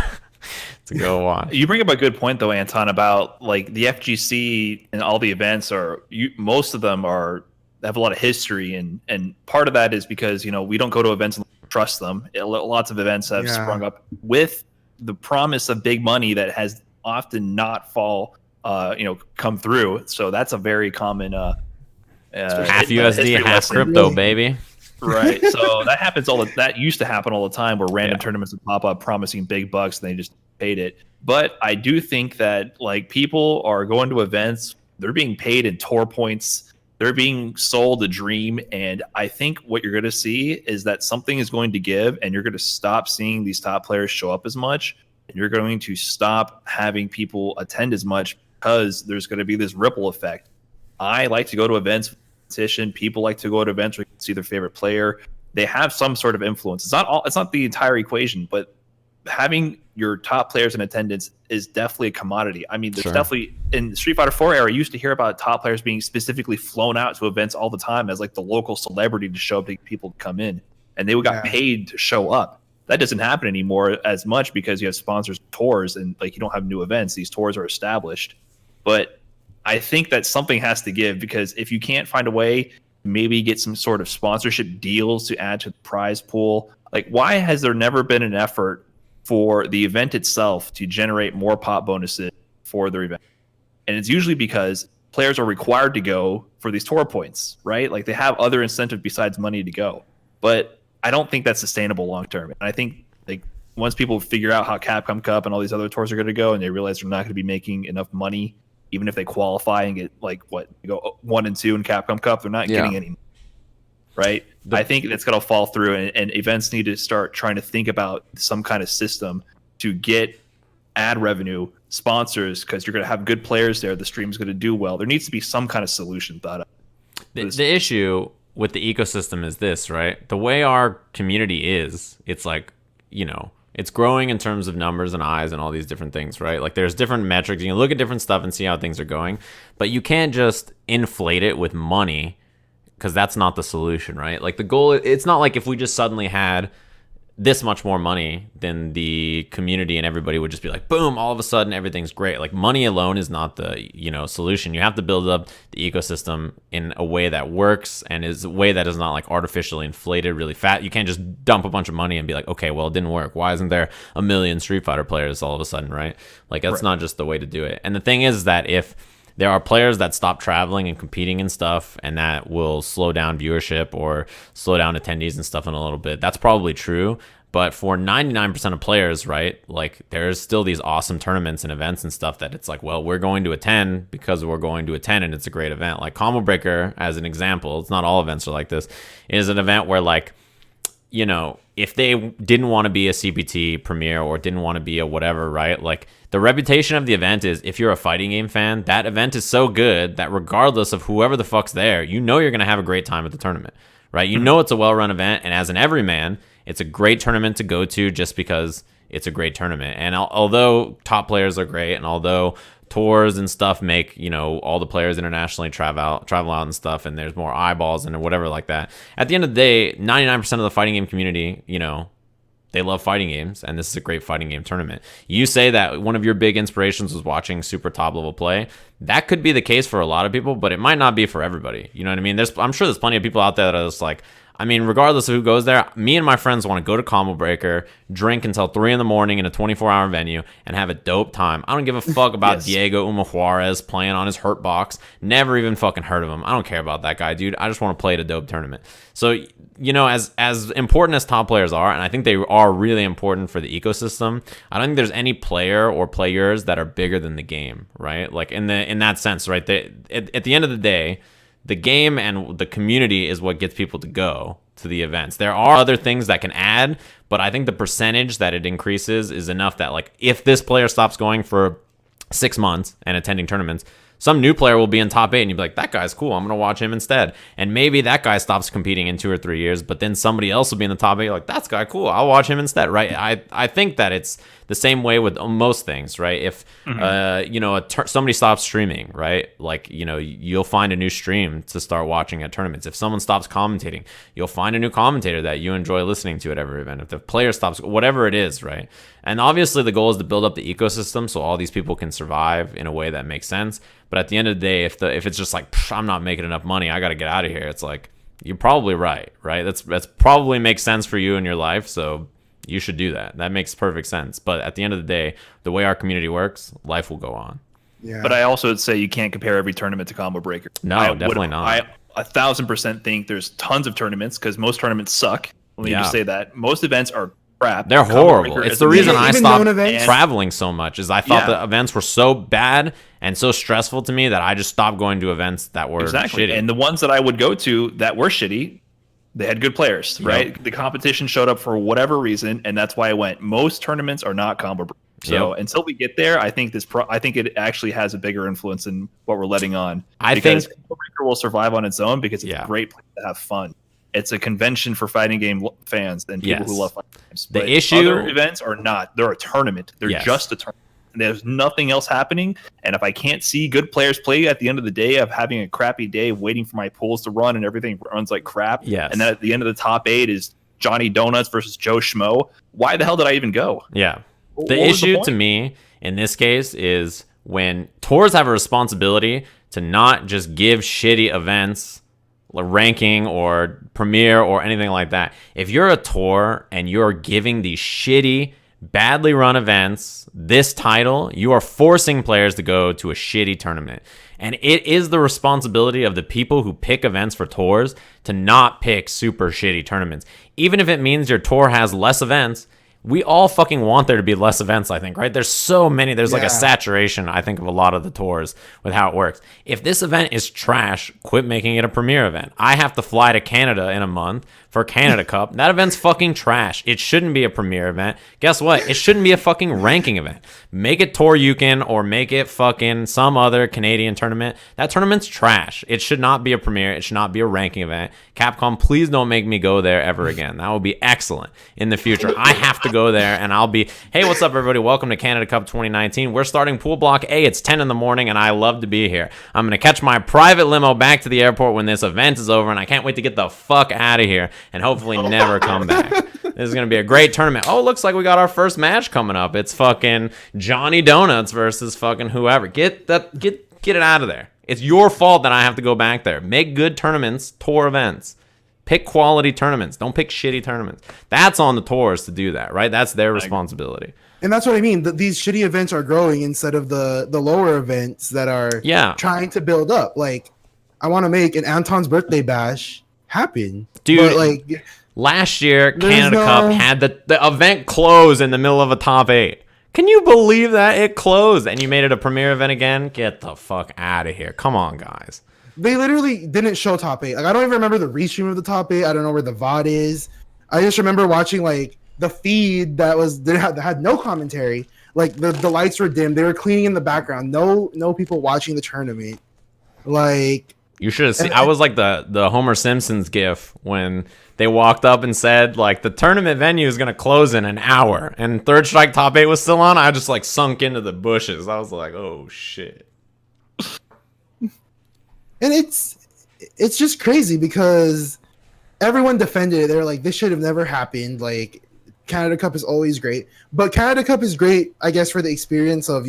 to go watch. You bring up a good point though, Anton, about like the FGC and all the events most of them have a lot of history, and part of that is because we don't go to events and trust them. Lots of events have sprung up with the promise of big money that has often not come through. So that's a very common half USD, half crypto, really? Baby. Right. So that happens that used to happen all the time, where random tournaments would pop up promising big bucks and they just paid it. But I do think that like people are going to events, they're being paid in tour points. They're being sold a dream, and I think what you're going to see is that something is going to give, and you're going to stop seeing these top players show up as much, and you're going to stop having people attend as much because there's going to be this ripple effect. I like to go to events with competition. People like to go to events where you can see their favorite player. They have some sort of influence. It's not the entire equation, but having your top players in attendance is definitely a commodity. I mean, there's definitely in the Street Fighter 4 era, I used to hear about top players being specifically flown out to events all the time as like the local celebrity to show people to come in, and they got paid to show up. That doesn't happen anymore as much because you have sponsors, tours, and like you don't have new events. These tours are established. But I think that something has to give, because if you can't find a way, maybe get some sort of sponsorship deals to add to the prize pool. Like, why has there never been an effort for the event itself to generate more pop bonuses for their event? And it's usually because players are required to go for these tour points, right? Like they have other incentive besides money to go. But I don't think that's sustainable long term. And I think like once people figure out how Capcom Cup and all these other tours are going to go, and they realize they're not going to be making enough money, even if they qualify and get like go 1 and 2 in Capcom Cup, they're not getting any. Right? I think it's going to fall through, and events need to start trying to think about some kind of system to get ad revenue, sponsors, because you're going to have good players there. The stream's going to do well. There needs to be some kind of solution thought of. The issue with the ecosystem is this, right? The way our community is, it's like, it's growing in terms of numbers and eyes and all these different things, right? Like there's different metrics. You can look at different stuff and see how things are going, but you can't just inflate it with money, because that's not the solution, right? Like the goal, it's not like if we just suddenly had this much more money, then the community and everybody would just be like, boom, all of a sudden everything's great. Like money alone is not the, solution. You have to build up the ecosystem in a way that works and is a way that is not like artificially inflated really fat. You can't just dump a bunch of money and be like, okay, well, it didn't work. Why isn't there 1 million Street Fighter players all of a sudden, right? Like that's not just the way to do it. And the thing is that if there are players that stop traveling and competing and stuff, and that will slow down viewership or slow down attendees and stuff in a little bit. That's probably true. But for 99% of players, right, like there's still these awesome tournaments and events and stuff that it's like, well, we're going to attend because we're going to attend and it's a great event. Like Combo Breaker, as an example, it's not all events are like this, is an event where like, if they didn't want to be a CPT premiere or didn't want to be a whatever, right? Like the reputation of the event is, if you're a fighting game fan, that event is so good that regardless of whoever the fuck's there, you're going to have a great time at the tournament, right? It's a well-run event, and as an everyman, it's a great tournament to go to just because it's a great tournament. And although top players are great, and although tours and stuff make all the players internationally travel out and stuff, and there's more eyeballs and whatever like that, at the end of the day, 99% of the fighting game community, they love fighting games, and this is a great fighting game tournament. You say that one of your big inspirations was watching super top level play. That could be the case for a lot of people, but it might not be for everybody. You know what I mean? I'm sure there's plenty of people out there that are just like, I mean, regardless of who goes there, me and my friends want to go to Combo Breaker, drink until 3 in the morning in a 24-hour venue, and have a dope time. I don't give a fuck about Yes. Diego Uma Juarez playing on his hurt box. Never even fucking heard of him. I don't care about that guy, dude. I just want to play at a dope tournament. So, you know, as important as top players are, and I think they are really important for the ecosystem, I don't think there's any player or players that are bigger than the game, right? Like in that sense, right? At the end of the day, the game and the community is what gets people to go to the events. There are other things that can add, but I think the percentage that it increases is enough that, like, if this player stops going for 6 months and attending tournaments, some new player will be in top 8 and you'll be like, that guy's cool, I'm going to watch him instead. And maybe that guy stops competing in 2 or 3 years, but then somebody else will be in the top 8. You're like, that's guy cool, I'll watch him instead, right? I think that it's the same way with most things, right? If you know, somebody stops streaming, right? Like, you know, you'll find a new stream to start watching at tournaments. If someone stops commentating, you'll find a new commentator that you enjoy listening to at every event. If the player stops, whatever it is, right? And obviously the goal is to build up the ecosystem so all these people can survive in a way that makes sense. But at the end of the day, if it's just like, I'm not making enough money, I got to get out of here, it's like, you're probably right? That's probably makes sense for you in your life, so you should do that. That makes perfect sense. But at the end of the day, the way our community works, life will go on. Yeah. But I also would say you can't compare every tournament to Combo Breaker. No, definitely not. I 1,000% think there's tons of tournaments because most tournaments suck. Let me just say that. Most events are crap. They're Combo horrible. Breaker It's is the reason I Even stopped known events? traveling so much is I thought the events were so bad and so stressful to me that I just stopped going to events that were shitty. And the ones that I would go to that were shitty, they had good players, right? The competition showed up for whatever reason, and that's why I went. Most tournaments are not Combo Breaker. So until we get there, I think I think it actually has a bigger influence than what we're letting on. I think Combo Breaker will survive on its own because it's a great place to have fun. It's a convention for fighting game fans and people who love fighting games. The But issue- other events are not. They're a tournament. They're just a tournament. And there's nothing else happening. And if I can't see good players play at the end of the day of having a crappy day of waiting for my pools to run and everything runs like crap, and then at the end of the top 8 is Johnny Donuts versus Joe Schmo, why the hell did I even go? Yeah. The issue to me in this case is when tours have a responsibility to not just give shitty events ranking or premiere or anything like that. If you're a tour and you're giving these shitty, badly run events this title, you are forcing players to go to a shitty tournament. And it is the responsibility of the people who pick events for tours to not pick super shitty tournaments. Even if it means your tour has less events, we all fucking want there to be less events, I think, right? There's so many. There's like a saturation, I think, of a lot of the tours with how it works. If this event is trash, quit making it a premier event. I have to fly to Canada in a month for Canada Cup. That event's fucking trash. It shouldn't be a premier event. Guess what? It shouldn't be a fucking ranking event. Make it Tour Yukon or make it fucking some other Canadian tournament. That tournament's trash. It should not be a premier. It should not be a ranking event. Capcom, please don't make me go there ever again. That would be excellent in the future. I have to go there and I'll be, hey, what's up, everybody? Welcome to Canada Cup 2019. We're starting Pool Block A. It's 10 in the morning and I love to be here. I'm going to catch my private limo back to the airport when this event is over and I can't wait to get the fuck out of here and hopefully never come back. This is going to be a great tournament. Oh, looks like we got our first match coming up. It's fucking Johnny Donuts versus fucking whoever. Get it out of there. It's your fault that I have to go back there. Make good tournaments, tour events. Pick quality tournaments. Don't pick shitty tournaments. That's on the tours to do that, right? That's their responsibility. And that's what I mean. These shitty events are growing instead of the lower events that are trying to build up. Like, I want to make an Anton's birthday bash happen. Dude, but like last year, Canada Cup had the event close in the middle of a top 8. Can you believe that? It closed and you made it a premier event again? Get the fuck out of here. Come on, guys. They literally didn't show top 8. Like, I don't even remember the restream of the top 8. I don't know where the VOD is. I just remember watching like the feed that had no commentary. Like the lights were dim. They were cleaning in the background. No people watching the tournament. Like, you should have seen. I was like the Homer Simpson's gif when they walked up and said like the tournament venue is gonna close in an hour, and Third Strike top 8 was still on. I just like sunk into the bushes. I was like, oh shit. And it's just crazy because everyone defended it. They're like, this should have never happened. Like, Canada Cup is always great, but Canada Cup is great, I guess, for the experience of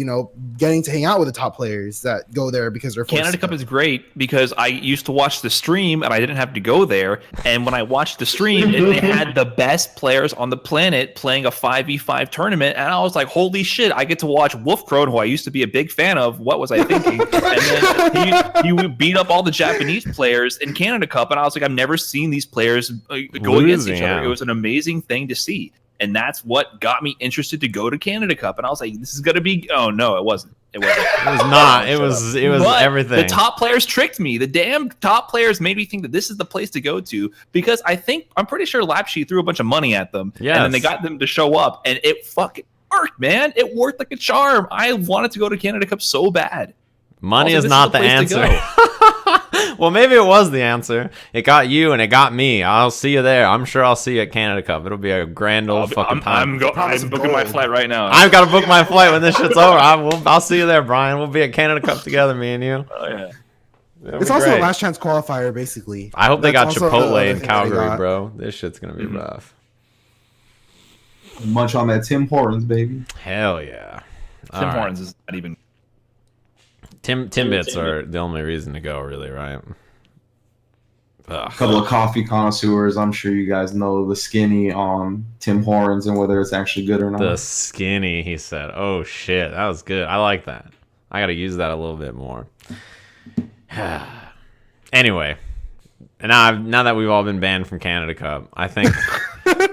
getting to hang out with the top players that go there because they're Canada Cup is great because I used to watch the stream and I didn't have to go there. And when I watched the stream, they had the best players on the planet playing a 5v5 tournament, and I was like, "Holy shit! I get to watch Wolfcrone, who I used to be a big fan of. What was I thinking?" And then he beat up all the Japanese players in Canada Cup, and I was like, "I've never seen these players go against each other." It was an amazing thing to see. And that's what got me interested to go to Canada Cup. And I was like, this is going to be... Oh, no, it wasn't. It wasn't. It was not. It was But everything. The top players tricked me. The damn top players made me think that this is the place to go to because I'm pretty sure Lapshi threw a bunch of money at them. Yes. And then they got them to show up. And it fucking worked, man. It worked like a charm. I wanted to go to Canada Cup so bad. Money is not the answer. Well, maybe it was the answer. It got you and it got me. I'll see you there. I'm sure I'll see you at Canada Cup. It'll be a grand old fucking time. I'm booking my flight right now. I've got to book my flight when this shit's over. I'll see you there, Brian. We'll be at Canada Cup together, me and you. Oh, yeah. It's also a last chance qualifier, basically. I hope they got Chipotle in Calgary, bro. This shit's going to be rough. Munch on that Tim Hortons, baby. Hell yeah. Tim Hortons is not even... Timbits are the only reason to go, really, right? A couple of coffee connoisseurs. I'm sure you guys know the skinny on Tim Hortons and whether it's actually good or not. The skinny, he said. Oh, shit. That was good. I like that. I got to use that a little bit more. Anyway, now that we've all been banned from Canada Cup, I think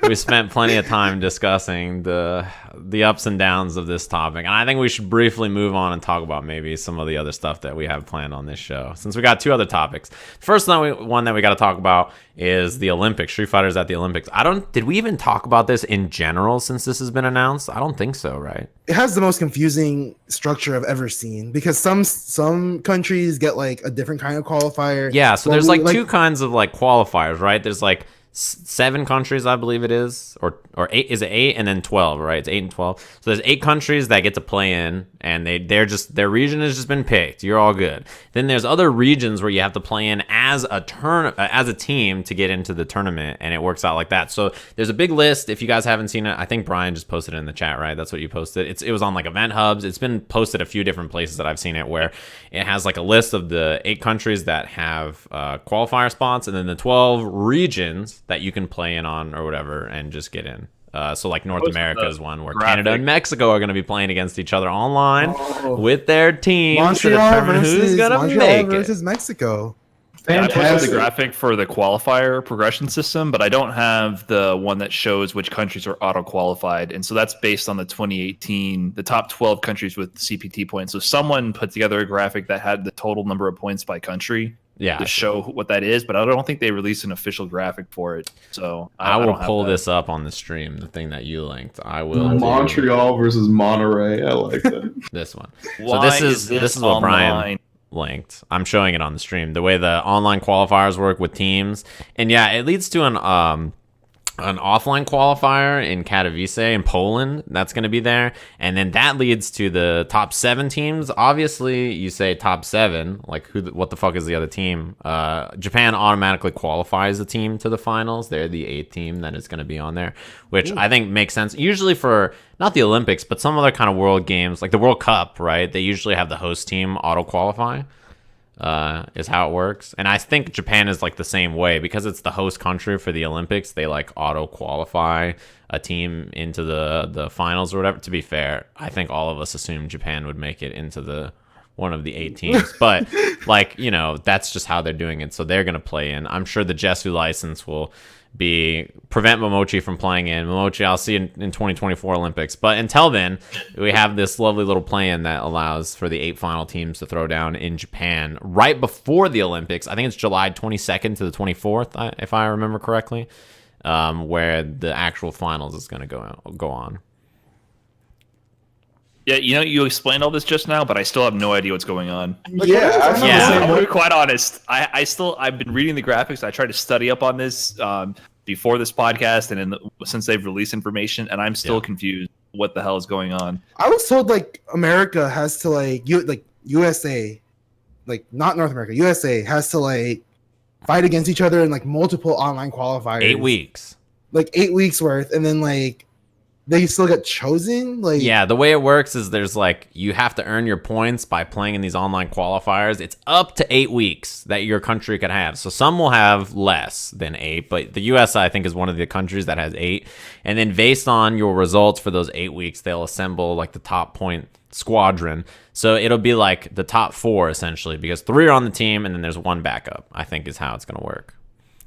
we spent plenty of time discussing the ups and downs of this topic, and I think we should briefly move on and talk about maybe some of the other stuff that we have planned on this show, since we got two other topics. First one that we got to talk about is the Olympics. Street Fighter's at the Olympics. Did we even talk about this in general since this has been announced? I don't think so, right? It has the most confusing structure I've ever seen because some countries get like a different kind of qualifier. Yeah, so there's like two kinds of like qualifiers, right? There's like 7 countries, I believe it is, or 8. Is it 8 and then 12? Right, it's 8 and 12. So there's 8 countries that get to play in, and their region has just been picked. You're all good. Then there's other regions where you have to play in as a team to get into the tournament, and it works out like that. So there's a big list. If you guys haven't seen it, I think Brian just posted it in the chat, right? That's what you posted. It was on like Event Hubs. It's been posted a few different places that I've seen it, where it has like a list of the 8 countries that have qualifier spots, and then the 12 regions that you can play in on or whatever and just get in. So like North America is one where Canada and Mexico are going to be graphic playing against each other online with their teams to determine who's going to make versus Mexico. Fantastic. I posted the graphic for the qualifier progression system, but I don't have the one that shows which countries are auto-qualified. And so that's based on the 2018, the top 12 countries with CPT points. So someone put together a graphic that had the total number of points by country to show what that is, but I don't think they released an official graphic for it. So I will pull this up on the stream, the thing that you linked. I will. Montreal versus Monterey. I like that. This one. So this is what Brian linked. I'm showing it on the stream. The way the online qualifiers work with teams, and yeah, it leads to an offline qualifier in Katowice in Poland that's going to be there, and then that leads to the top 7 teams. Obviously, you say top 7, like what the fuck is the other team? Japan automatically qualifies the team to the finals. They're the 8th team that is going to be on there, which I think makes sense. Usually for not the Olympics, but some other kind of world games, like the World Cup, right? They usually have the host team auto qualify. Is how it works, and I think Japan is like the same way because it's the host country for the Olympics. They like auto qualify a team into the finals or whatever. To be fair, I think all of us assumed Japan would make it into one of the 8 teams, but like, you know, that's just how they're doing it. So they're gonna play in. I'm sure the Jesu license will prevent Momochi from playing in. Momochi, I'll see in 2024 Olympics. But until then, we have this lovely little plan that allows for the 8 final teams to throw down in Japan right before the Olympics. I think it's July 22nd to the 24th, if I remember correctly, where the actual finals is going to go on. Yeah, you know, you explained all this just now, but I still have no idea what's going on. I'm gonna be quite honest. I've been reading the graphics. I tried to study up on this before this podcast, and since they've released information, and I'm still confused. What the hell is going on? I was told like America has to like USA, like not North America, USA has to like fight against each other in like multiple online qualifiers. 8 weeks. Like 8 weeks worth, and then like they still get chosen. Like, Yeah, the way it works is there's like you have to earn your points by playing in these online qualifiers. It's up to 8 weeks that your country could have. So some will have less than 8, but the US I think is one of the countries that has 8. And then based on your results for those 8 weeks, they'll assemble like the top point squadron. So it'll be like the top 4 essentially, because 3 are on the team and then there's 1 backup, I think is how it's going to work.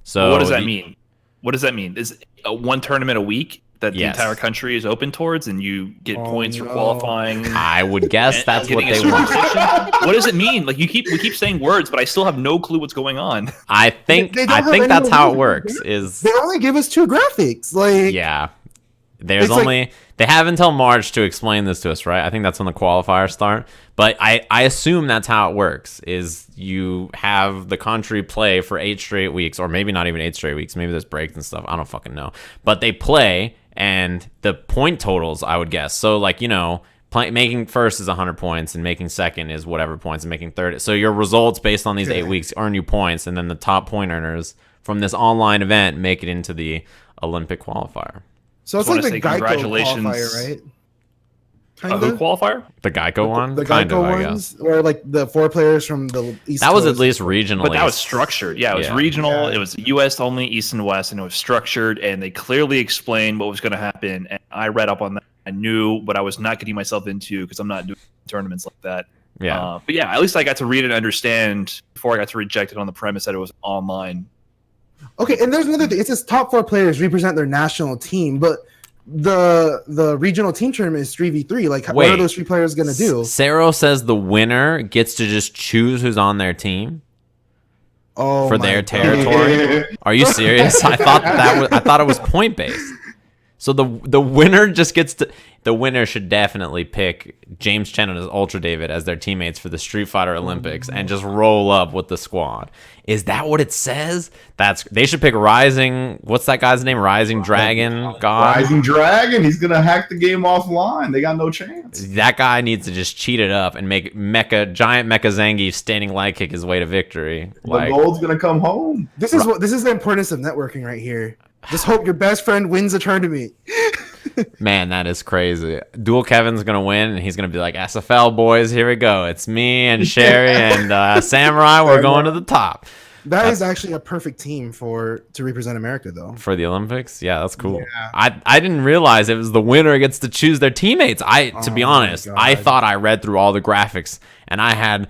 So what does that mean? What does that mean? Is one tournament a week that the Yes. entire country is open towards, and you get points for qualifying? I would guess that's what getting they a want. superposition? What does it mean? Like we keep saying words, but I still have no clue what's going on. I think They don't have any that's how it more works. graphics. Is They only give us 2 graphics. Like, yeah. There's It's like- only they have until March to explain this to us, right? I think that's when the qualifiers start. But I assume that's how it works. Is you have the country play for 8 straight weeks, or maybe not even 8 straight weeks. Maybe there's breaks and stuff. I don't fucking know. But they play, and the point totals, I would guess. So like making first is 100 points, and making second is whatever points, and making third. So your results based on these 8 weeks earn you points, and then the top point earners from this online event make it into the Olympic qualifier. so it's Just like wanna the say Geico congratulations. qualifier, right? A who qualifier? The Geico one, The kind Geico of, I guess. ones, or like the 4 players from the East That was at Coast. least regionally. But that was structured. Yeah, it was Yeah. regional. Yeah. It was U.S. only, East and West, and it was structured. And they clearly explained what was going to happen. And I read up on that. I knew what I was not getting myself into because I'm not doing tournaments like that. Yeah. But yeah, at least I got to read and understand before I got to reject it on the premise that it was online. Okay, and there's another thing. It says top 4 players represent their national team, but the regional team tournament is 3v3. Like, what Wait. are those 3 players gonna do? Saro says the winner gets to just choose who's on their team Oh, for my their God. territory. Are you serious? I thought it was point based. So the winner just gets to. The winner should definitely pick James Chen and his Ultra David as their teammates for the Street Fighter Olympics and just roll up with the squad. Is that what it says? They should pick Rising. What's that guy's name? Rising Dragon God. Rising Dragon, he's gonna hack the game offline. They got no chance. That guy needs to just cheat it up and make giant Mecha Zangief standing light kick his way to victory. The gold's gonna come home. This is the importance of networking right here. Just hope your best friend wins the tournament. Man, that is crazy. Dual Kevin's gonna win, and he's gonna be like, "SFL boys, here we go. It's me and Sherry and Samurai. We're going to the top That is actually a perfect team to represent America, though. for the Olympics." Yeah, that's cool. Yeah. I didn't realize it was the winner gets to choose their teammates. To be Oh my honest, I God. thought I read through all the graphics, and I had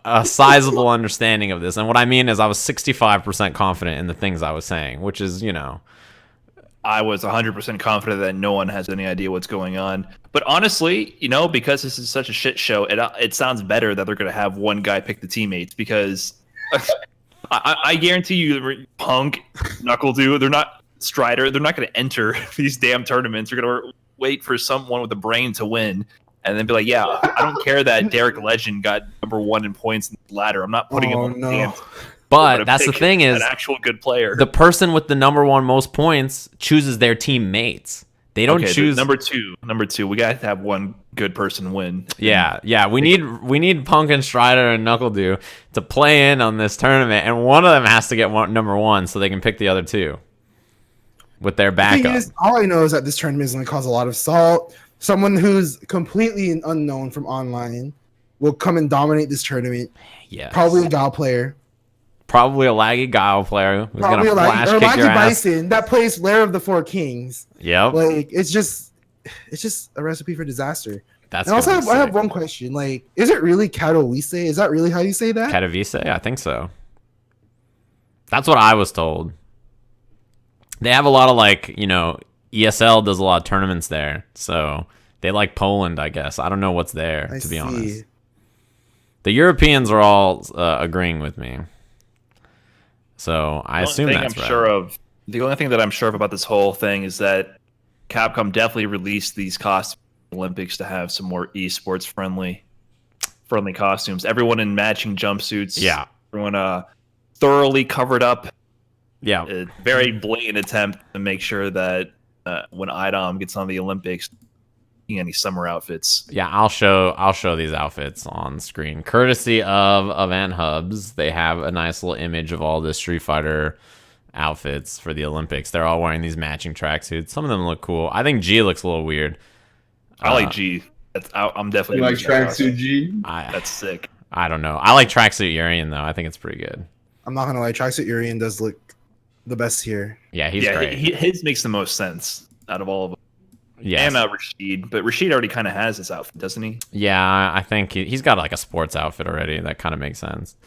a sizable understanding of this. And what I mean is, I was 65% confident in the things I was saying, which is, I was 100% confident that no one has any idea what's going on. But honestly, because this is such a shit show, it sounds better that they're going to have one guy pick the teammates because I guarantee you, Punk, Knuckle Dude, they're not Strider. They're not going to enter these damn tournaments. They're going to wait for someone with a brain to win and then be like, yeah, I don't care that Derek Legend got #1 in points in the ladder. I'm not putting him on the damn. But that's the thing is, an actual good player. the person with the #1 most points chooses their teammates. They don't choose number two. We got to have one good person win. Yeah. We need Punk and Strider and Knuckle to play in on this tournament, and one of them has to get #1 so they can pick the other 2 with their The backup. thing is, all I know is that this tournament is going to cause a lot of salt. Someone who's completely unknown from online will come and dominate this tournament. Yes. Probably a Gal player. Probably a laggy Guile player who's going Probably to a flash Laggy kick your ass. Bison that plays Lair of the Four Kings. Yep. Like it's just a recipe for disaster. That's And also, gonna be I have sick. one question. Like, is it really Katowice? Is that really how you say that? Katowice? I think so. That's what I was told. They have a lot of ESL does a lot of tournaments there, so they like Poland, I guess. I don't know what's there, I to be see. honest. The Europeans are all agreeing with me, so I assume that's right. The only thing that I'm sure of about this whole thing is that Capcom definitely released these costumes for the Olympics to have some more esports friendly costumes. Everyone in matching jumpsuits. Yeah. Everyone thoroughly covered up. Yeah. A very blatant attempt to make sure that when IDOM gets on the Olympics, any summer outfits. Yeah, I'll show these outfits on screen, courtesy of Event Hubs. They have a nice little image of all the Street Fighter outfits for the Olympics. They're all wearing these matching tracksuits. Some of them look cool. I think G looks a little weird. I like G. I'm definitely like tracksuit G. That's sick. I don't know. I like tracksuit Urian though. I think it's pretty good. I'm not gonna lie, tracksuit Urian does look the best here. Yeah, he's great. His makes the most sense out of all of them. Yes. And Rashid, but Rashid already kind of has this outfit, doesn't he? Yeah, I think he's got like a sports outfit already. That kind of makes sense.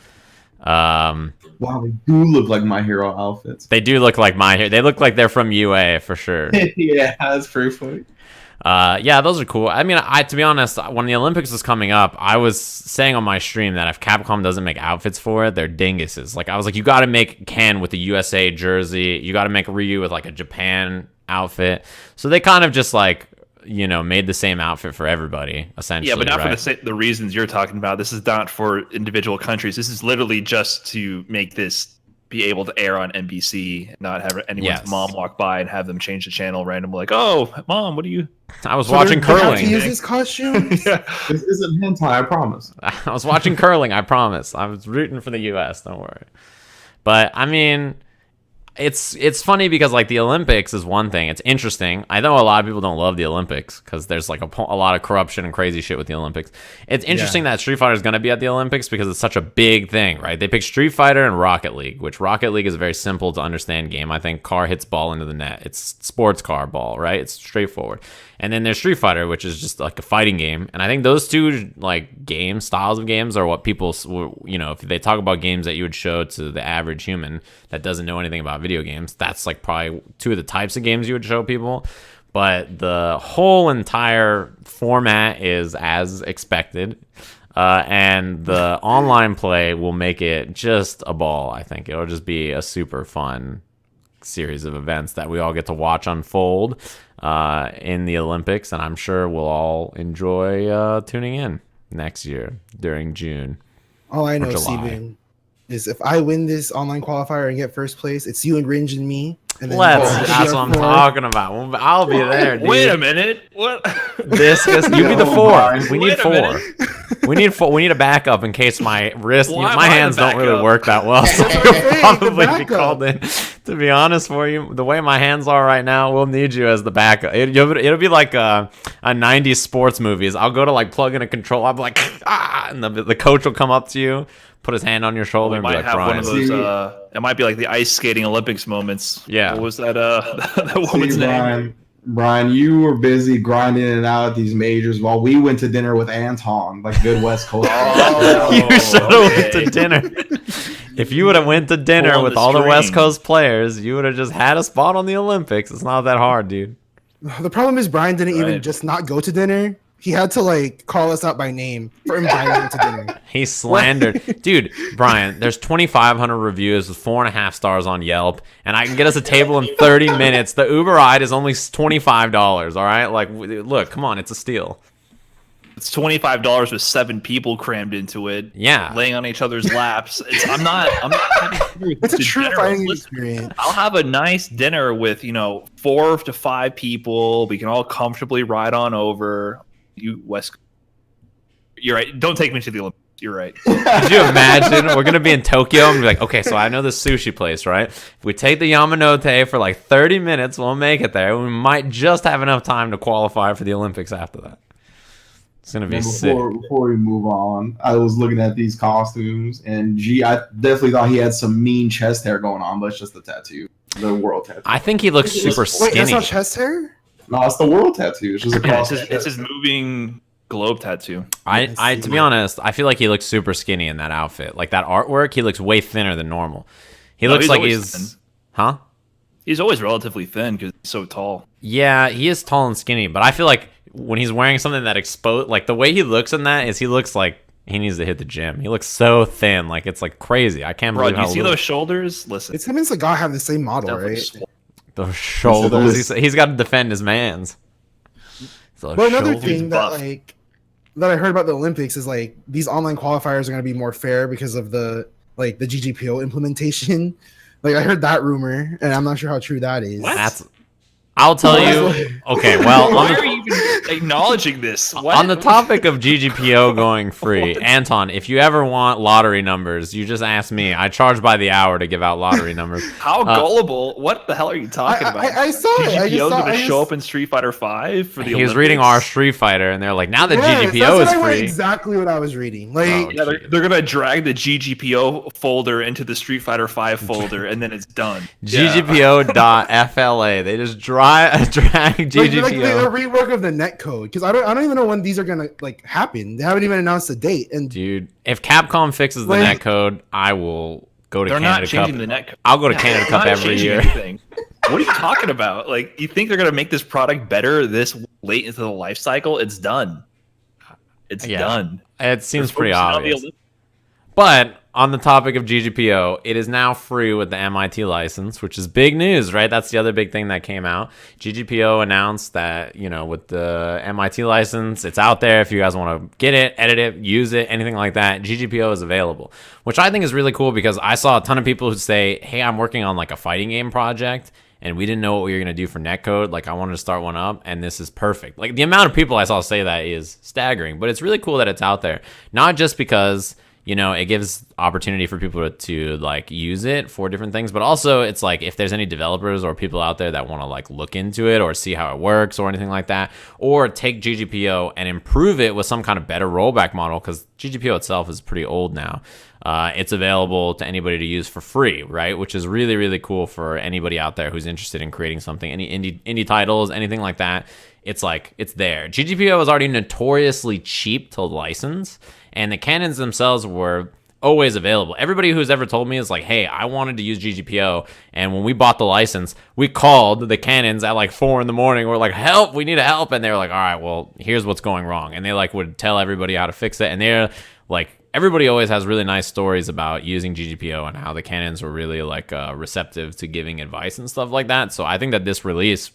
Wow, they do look like My Hero outfits. They do look like My Hero. They look like they're from UA for sure. Yeah, that's pretty funny. Yeah, those are cool. I mean, to be honest, when the Olympics was coming up, I was saying on my stream that if Capcom doesn't make outfits for it, they're dinguses. Like, I was like, you got to make Ken with the USA jersey. You got to make Ryu with like a Japan outfit. So they kind of just like, you know, made the same outfit for everybody, essentially. Yeah, but not right? for the reasons you're talking about. This is not for individual countries. This is literally just to make this be able to air on NBC and not have anyone's mom walk by and have them change the channel randomly. Like, oh, mom, what are you? I was watching curling. To use his costume? Yeah, this isn't hentai, I promise. I was watching curling, I promise. I was rooting for the US, don't worry. But I mean, it's funny because like the Olympics is one thing. It's interesting. I know a lot of people don't love the Olympics because there's like a lot of corruption and crazy shit with the Olympics. It's interesting that Street Fighter is going to be at the Olympics because it's such a big thing, right? They picked Street Fighter and Rocket League, which Rocket League is a very simple to understand game. I think car hits ball into the net. It's sports car ball, right? It's straightforward. And then there's Street Fighter, which is just like a fighting game. And I think those two like styles of games are what people, you know, if they talk about games that you would show to the average human that doesn't know anything about video games, that's like probably two of the types of games you would show people. But the whole entire format is as expected. And the online play will make it just a ball, I think. It'll just be a super fun series of events that we all get to watch unfold in the Olympics, and I'm sure we'll all enjoy tuning in next year during June. All I know, Steven, is if I win this online qualifier and get first place, it's you and Rynge and me. And then That's what I'm talking about. I'll be there, dude. Wait a minute. What? You be the four. We need four. We need four. We need a backup in case my wrist, my hands don't really work that well, so you'll probably be called in. To be honest for you, the way my hands are right now, we'll need you as the backup. It'll be like a 90s sports movies. I'll go to like plug in a control. I'll be like, and the coach will come up to you, put his hand on your shoulder, and be like, have Brian. one of those. It might be like the ice skating Olympics moments. Yeah. What was that? That woman's name? Brian, you were busy grinding it out at these majors while we went to dinner with Anton, like good West Coast. You should have went to dinner. If you would have went to dinner with all the West Coast players, you would have just had a spot on the Olympics. It's not that hard, dude. The problem is Brian didn't even just not go to dinner. He had to like call us out by name for inviting him to dinner. He slandered. Dude, Brian, there's 2,500 reviews with 4.5 stars on Yelp, and I can get us a table in 30 minutes. The Uber ride is only $25, all right? Like, look, come on, it's a steal. It's $25 with 7 people crammed into it. Yeah. Laying on each other's laps. I'm not It's a true fighting experience. I'll have a nice dinner with, 4 to 5 people. We can all comfortably ride on over. You're right. Don't take me to the Olympics. You're right. Could you imagine? We're going to be in Tokyo and be like, okay, so I know this sushi place, right? If we take the Yamanote for like 30 minutes, we'll make it there. We might just have enough time to qualify for the Olympics after that. It's going to be sick. Before we move on, I was looking at these costumes, and I definitely thought he had some mean chest hair going on, but it's just the tattoo, the world tattoo. I think he looks super skinny. Wait, that's not chest hair? No, it's the world tattoo. It's just it's his moving globe tattoo. I to be honest, I feel like he looks super skinny in that outfit. Like that artwork, he looks way thinner than normal. He looks like he's... Huh? He's always relatively thin because he's so tall. Yeah, he is tall and skinny, but I feel like when he's wearing something that like the way he looks in that is he looks like he needs to hit the gym. He looks so thin, like it's like crazy. I can't believe how you see those shoulders? Listen. It's him and Sagat have the same model, right? Those shoulders. He's got to defend his mans. But another thing that I heard about the Olympics is like these online qualifiers are going to be more fair because of the GGPO implementation. Like I heard that rumor, and I'm not sure how true that is. What? I'll tell you. Okay, well, Why are you even acknowledging this? What? on the topic of GGPO going free, Anton, if you ever want lottery numbers, you just ask me. I charge by the hour to give out lottery numbers. How gullible? What the hell are you talking about? I saw it. I GGPO just saw, going to show up in Street Fighter 5 for the He was Olympics? reading our Street Fighter, and they're like, now that Yes, GGPO that's is what I read, free. exactly what I was reading. Like, Oh, Yeah, they're going to drag the GGPO folder into the Street Fighter 5 folder, and then it's done. GGPO.FLA. They just drag GGPO. like the rework of the netcode, because I don't even know when these are gonna like happen. They haven't even announced the date. And Dude, if Capcom fixes the Like- netcode, I will go to They're Canada not changing Cup. the netcode. I'll go to Yeah, Canada they're Cup not every changing year. anything. What are you talking about? Like, you think they're going to make this product better this late into the life cycle? It's done. It's Yeah. done. It seems They're pretty focusing on the obvious. Olympics. But on the topic of GGPO, it is now free with the MIT license, which is big news, right? That's the other big thing that came out. GGPO announced that, with the MIT license, it's out there. If you guys want to get it, edit it, use it, anything like that, GGPO is available, which I think is really cool because I saw a ton of people who say, hey, I'm working on like a fighting game project and we didn't know what we were going to do for netcode. Like, I wanted to start one up, and this is perfect. Like, the amount of people I saw say that is staggering, but it's really cool that it's out there. Not just because it gives opportunity for people to like use it for different things, but also it's like if there's any developers or people out there that want to like look into it or see how it works or anything like that, or take GGPO and improve it with some kind of better rollback model, because GGPO itself is pretty old now. It's available to anybody to use for free, right? Which is really, really cool for anybody out there who's interested in creating something, any indie titles, anything like that. It's like, it's there. GGPO is already notoriously cheap to license, and the cannons themselves were always available. Everybody who's ever told me is like, hey, I wanted to use GGPO, and when we bought the license, we called the cannons at like 4 a.m. We're like, help, we need help. And they were like, all right, well, here's what's going wrong. And they like would tell everybody how to fix it. And they're like, everybody always has really nice stories about using GGPO and how the cannons were really like receptive to giving advice and stuff like that. So I think that this release,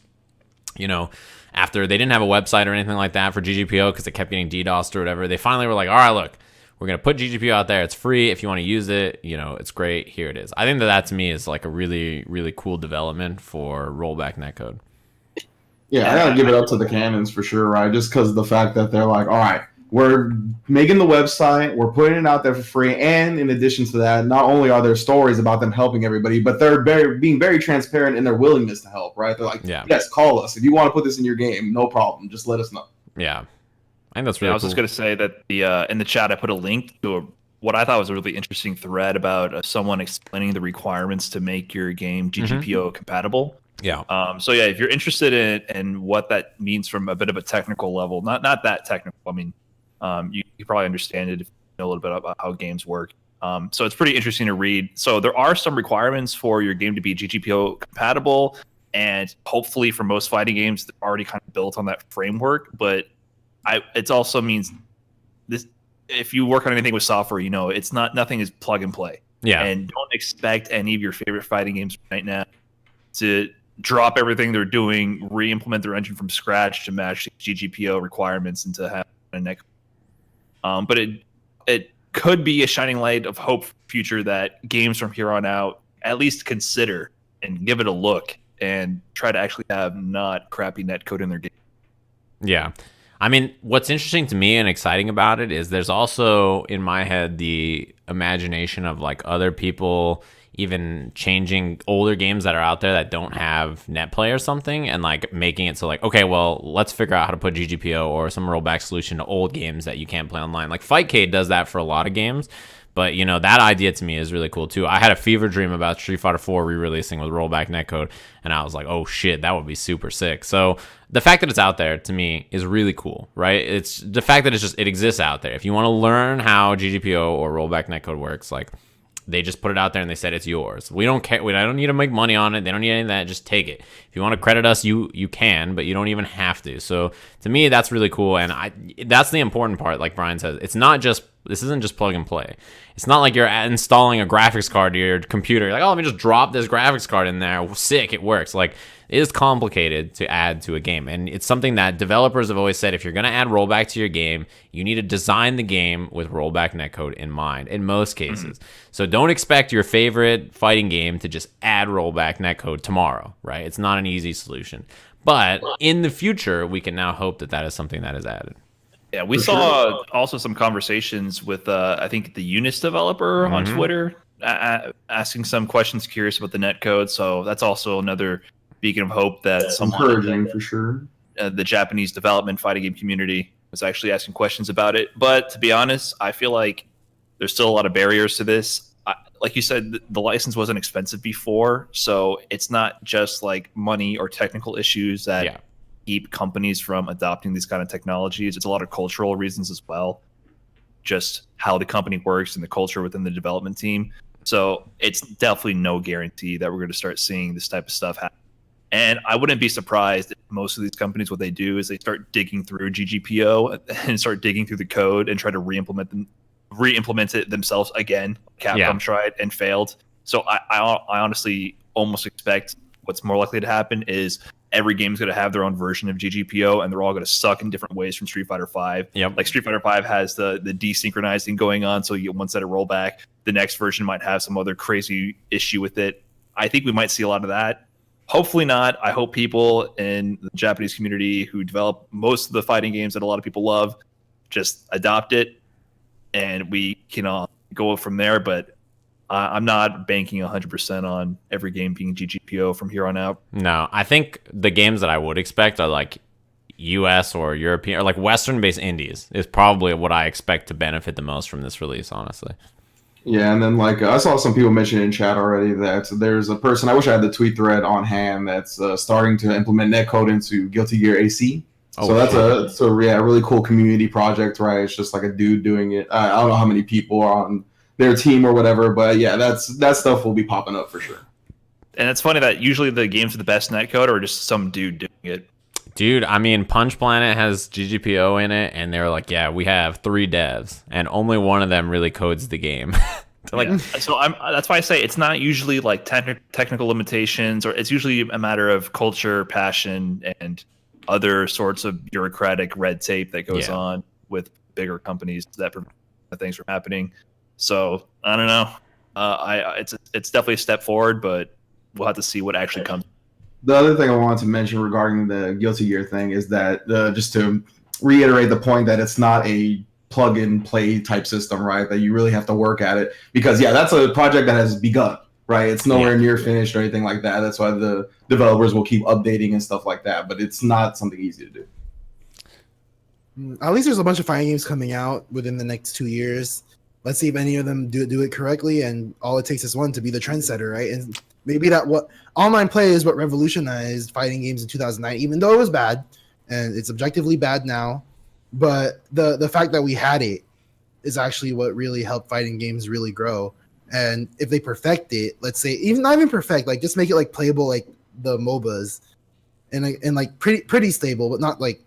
after they didn't have a website or anything like that for GGPO because it kept getting DDoSed or whatever, they finally were like, all right, look, we're going to put GGPO out there. It's free. If you want to use it, it's great. Here it is. I think that to me is like a really, really cool development for rollback netcode. Yeah, I gotta give it up to the cannons for sure, right? Just because of the fact that they're like, all right, we're making the website, we're putting it out there for free, and in addition to that, not only are there stories about them helping everybody, but they're being very transparent in their willingness to help, right? They're like, yes, call us. If you want to put this in your game, no problem. Just let us know. Yeah. I think that's really cool. I was just going to say that in the chat, I put a link to what I thought was a really interesting thread about someone explaining the requirements to make your game GGPO compatible. Yeah. So yeah, if you're interested in what that means from a bit of a technical level, not that technical. I mean, you probably understand it if you know a little bit about how games work. So it's pretty interesting to read. So there are some requirements for your game to be GGPO compatible, and hopefully for most fighting games, they're already kind of built on that framework. But it also means this: if you work on anything with software, it's nothing is plug and play. Yeah. And don't expect any of your favorite fighting games right now to drop everything they're doing, re-implement their engine from scratch to match GGPO requirements and to have a neck. But it could be a shining light of hope for the future that games from here on out at least consider and give it a look and try to actually have not crappy netcode in their game. Yeah. I mean, what's interesting to me and exciting about it is there's also in my head the imagination of like other people even changing older games that are out there that don't have Netplay or something and like making it so like, okay, well, let's figure out how to put GGPO or some rollback solution to old games that you can't play online. Like Fightcade does that for a lot of games. But, that idea to me is really cool, too. I had a fever dream about Street Fighter 4 re-releasing with rollback netcode, and I was like, oh, shit, that would be super sick. So the fact that it's out there, to me, is really cool, right? It's the fact that it exists out there. If you want to learn how GGPO or rollback netcode works, like, they just put it out there and they said it's yours. We don't care. I don't need to make money on it. They don't need any of that. Just take it. If you want to credit us, you can, but you don't even have to. So to me, that's really cool. And that's the important part. Like Brian says, this isn't just plug and play. It's not like you're installing a graphics card to your computer. You're like, oh, let me just drop this graphics card in there. Sick, it works. Like, it is complicated to add to a game. And it's something that developers have always said, if you're going to add rollback to your game, you need to design the game with rollback netcode in mind, in most cases. So don't expect your favorite fighting game to just add rollback netcode tomorrow, right? It's not an easy solution. But in the future, we can now hope that is something that is added. Yeah, we saw also some conversations with, I think, the Unis developer on Twitter, asking some questions, curious about the netcode. So that's also another beacon of hope that encouraging for sure. The Japanese development fighting game community was actually asking questions about it. But to be honest, I feel like there's still a lot of barriers to this. Like you said, the license wasn't expensive before, so it's not just like money or technical issues that keep companies from adopting these kind of technologies. It's a lot of cultural reasons as well, just how the company works and the culture within the development team. So it's definitely no guarantee that we're going to start seeing this type of stuff happen. And I wouldn't be surprised if most of these companies, what they do is they start digging through GGPO and start digging through the code and try to re-implement it themselves again. Capcom tried and failed. So I honestly almost expect what's more likely to happen is every game's going to have their own version of GGPO, and they're all going to suck in different ways from Street Fighter V. Yep. Like Street Fighter V has the desynchronizing going on, so you get one set of rollback. The next version might have some other crazy issue with it. I think we might see a lot of that. Hopefully not. I hope people in the Japanese community who develop most of the fighting games that a lot of people love just adopt it, and we can go from there. But I'm not banking 100% on every game being GGPO from here on out. No, I think the games that I would expect are like US or European or like Western-based indies is probably what I expect to benefit the most from this release, honestly. Yeah, and then like I saw some people mention in chat already that there's a person, I wish I had the tweet thread on hand, that's starting to implement netcode into Guilty Gear AC. So that's a really cool community project, right? It's just like a dude doing it. I don't know how many people are on their team or whatever, but yeah, that stuff will be popping up for sure. And it's funny that usually the games with the best netcode are just some dude doing it. Dude, I mean, Punch Planet has GGPO in it, and they're like, yeah, we have 3 devs, and only one of them really codes the game. So that's why I say it's not usually like technical limitations, or it's usually a matter of culture, passion, and other sorts of bureaucratic red tape that goes on with bigger companies that prevent things from happening. So I don't know. It's definitely a step forward, but we'll have to see what actually comes. The other thing I wanted to mention regarding the Guilty Gear thing is that just to reiterate the point that it's not a plug and play type system, right? That you really have to work at it, because that's a project that has begun, right? It's nowhere near finished or anything like that. That's why the developers will keep updating and stuff like that, but it's not something easy to do. At least there's a bunch of fighting games coming out within the next 2 years. Let's see if any of them do it correctly, and all it takes is one to be the trendsetter, right? And maybe what online play is what revolutionized fighting games in 2009, even though it was bad, and it's objectively bad now. But the fact that we had it is actually what really helped fighting games really grow. And if they perfect it, let's say, even not even perfect, like just make it like playable like the MOBAs, and like pretty stable, but not like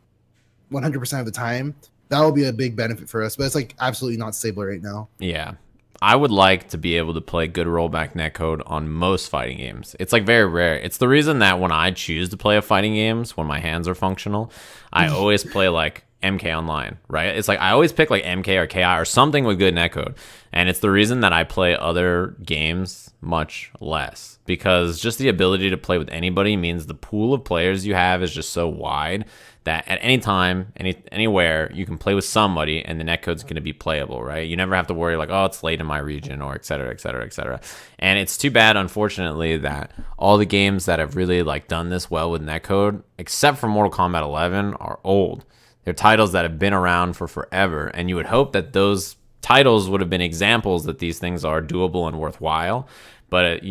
100% of the time, that will be a big benefit for us. But it's like absolutely not stable right now. Yeah. I would like to be able to play good rollback netcode on most fighting games. It's like very rare. It's the reason that when I choose to play a fighting games, when my hands are functional, I always play like MK Online, right? It's like I always pick like MK or KI or something with good netcode. And it's the reason that I play other games much less, because just the ability to play with anybody means the pool of players you have is just so wide that at any time, anywhere, you can play with somebody and the netcode's going to be playable, right? You never have to worry like, oh, it's late in my region, or et cetera, et cetera, et cetera. And it's too bad, unfortunately, that all the games that have really like done this well with netcode, except for Mortal Kombat 11, are old. They're titles that have been around for forever, and you would hope that those titles would have been examples that these things are doable and worthwhile. But,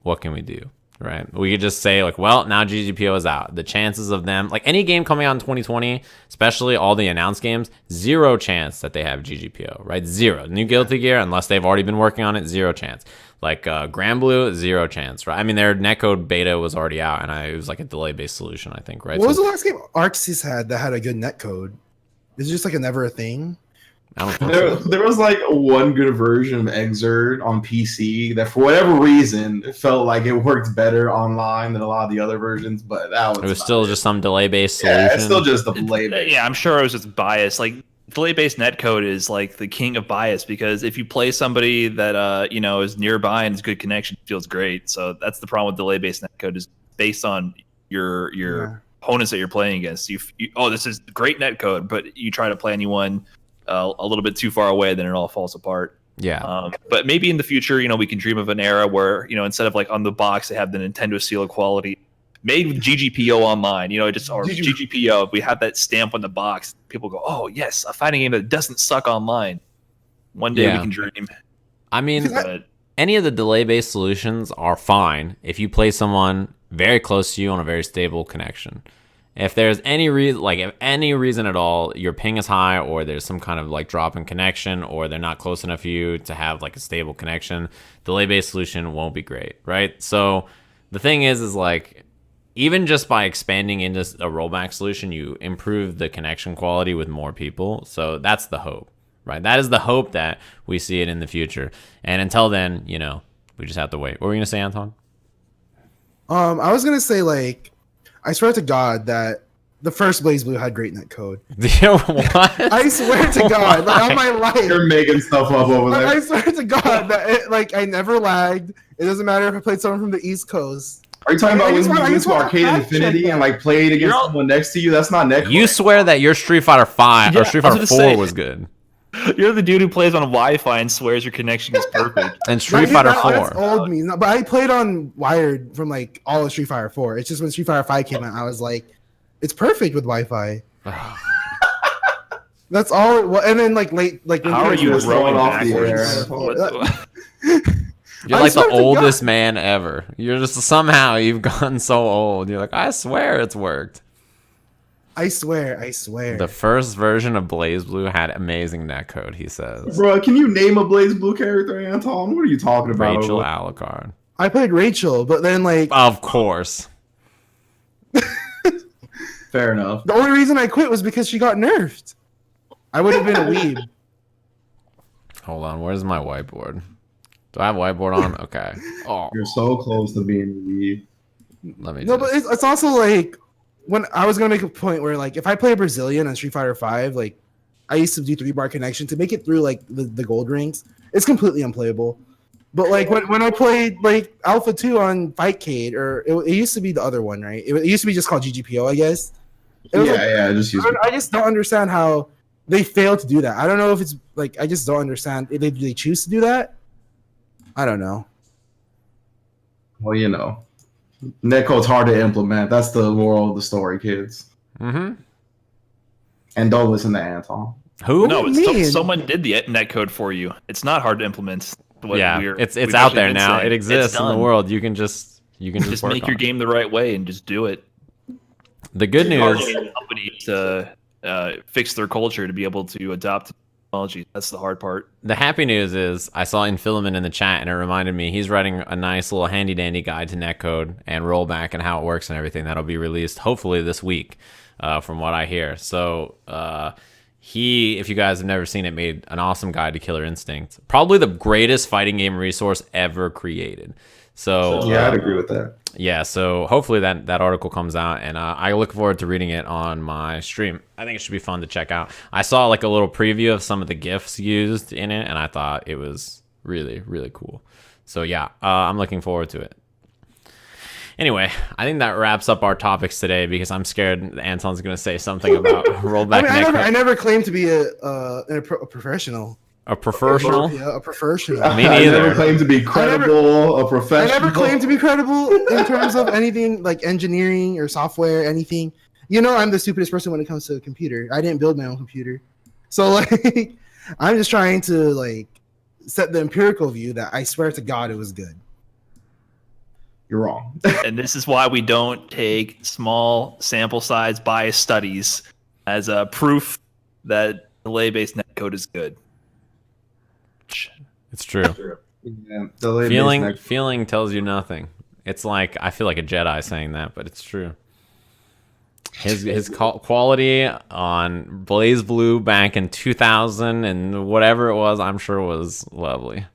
what can we do? Right, we could just say like, well, now GGPO is out. The chances of them, like any game coming out in 2020, especially all the announced games, 0 chance that they have GGPO, right? 0. New Guilty Gear, unless they've already been working on it, 0 chance. Like Grand Blue, 0 chance, right? I mean, their netcode beta was already out, and it was like a delay-based solution, I think, right? What was the last game Arxis had that had a good netcode? Is it just like never a thing? I don't think so. There was like one good version of Exerd on PC that for whatever reason it felt like it worked better online than a lot of the other versions, but it was still just some delay-based solution. Yeah, it's still just a delay-based. Yeah, I'm sure it was just bias. Like delay-based netcode is like the king of bias, because if you play somebody that is nearby and has good connection, it feels great. So that's the problem with delay-based netcode, is based on your opponents that you're playing against. Oh, this is great netcode, but you try to play anyone a little bit too far away, then it all falls apart. Yeah. But maybe in the future, we can dream of an era where, instead of like on the box, they have the Nintendo seal of quality made with GGPO online, or GGPO. If we have that stamp on the box, people go, oh, yes, a fighting game that doesn't suck online. One day we can dream. I mean, any of the delay-based solutions are fine if you play someone very close to you on a very stable connection. If there's any reason at all, your ping is high, or there's some kind of like drop in connection, or they're not close enough for you to have like a stable connection, delay-based solution won't be great, right? So the thing is like, even just by expanding into a rollback solution, you improve the connection quality with more people. So that's the hope, right? That is the hope that we see it in the future. And until then, we just have to wait. What were you gonna say, Anton? I was gonna say, like, I swear to God that the first BlazBlue had great netcode. What? I swear to God, like, on my life. You're making stuff up over there. I swear to God that I never lagged. It doesn't matter if I played someone from the East Coast. Are you talking about when you went to Arcade Infinity and like played against someone next to you? That's not netcode. You swear that your Street Fighter 5 or Street Fighter 4 was good. You're the dude who plays on Wi-Fi and swears your connection is perfect. And Street Fighter 4. That's old me. No, but I played on wired from like all of Street Fighter 4. It's just when Street Fighter 5 came out, I was like, it's perfect with Wi-Fi. That's all. Well, and then like how are you growing off the air? You're like the oldest man ever. You're just somehow you've gotten so old. You're like, I swear it's worked. I swear. The first version of BlazBlue had amazing netcode, he says. Bro, can you name a BlazBlue character, Anton? What are you talking about? Rachel Alucard. I played Rachel, but then like... Of course. Fair enough. The only reason I quit was because she got nerfed. I would have been a weeb. Hold on, where's my whiteboard? Do I have a whiteboard on? Okay. Oh, you're so close to being a weeb. Let me. No, but it's also like when I was gonna make a point where like if I play a Brazilian on Street Fighter 5, like I used to do 3-bar connection to make it through like the gold rings. It's completely unplayable. But like when I played like Alpha 2 on Fightcade, or it used to be the other one, right? It used to be just called GGPO, I guess. I just don't understand how they fail to do that. I don't know if it's like I just don't understand if they choose to do that. I don't know. Well, netcode's hard to implement. That's the moral of the story, kids. Mm-hmm. And don't listen to Anton. Who? No, someone did the netcode for you. It's not hard to implement. It's out there now. It exists in the world. You can just make your game the right way and just do it. The good news. Company to fix their culture to be able to adopt technology. That's the hard part. The happy news is I saw Filipinoman in the chat, and it reminded me he's writing a nice little handy dandy guide to netcode and rollback and how it works and everything. That'll be released hopefully this week, from what I hear. So he, if you guys have never seen it, made an awesome guide to Killer Instinct. Probably the greatest fighting game resource ever created. So yeah, I'd agree with that. Yeah, so hopefully that article comes out, and I look forward to reading it on my stream. I think it should be fun to check out. I saw like a little preview of some of the GIFs used in it, and I thought it was really, really cool. So yeah, I'm looking forward to it. Anyway, I think that wraps up our topics today because I'm scared Anton's going to say something about rollback. I never claimed to be a professional. A professional? Yeah, a professional. Me neither. I never claimed to be credible, a professional. I never claimed to be credible in terms of anything like engineering or software, anything. I'm the stupidest person when it comes to a computer. I didn't build my own computer. So, like, I'm just trying to, like, set the empirical view that I swear to God it was good. You're wrong. And this is why we don't take small sample size bias studies as a proof that delay-based netcode is good. It's true. Yeah, feeling tells you nothing. It's like I feel like a Jedi saying that, but it's true. His quality on BlazBlue back in 2000 and whatever it was, I'm sure was lovely.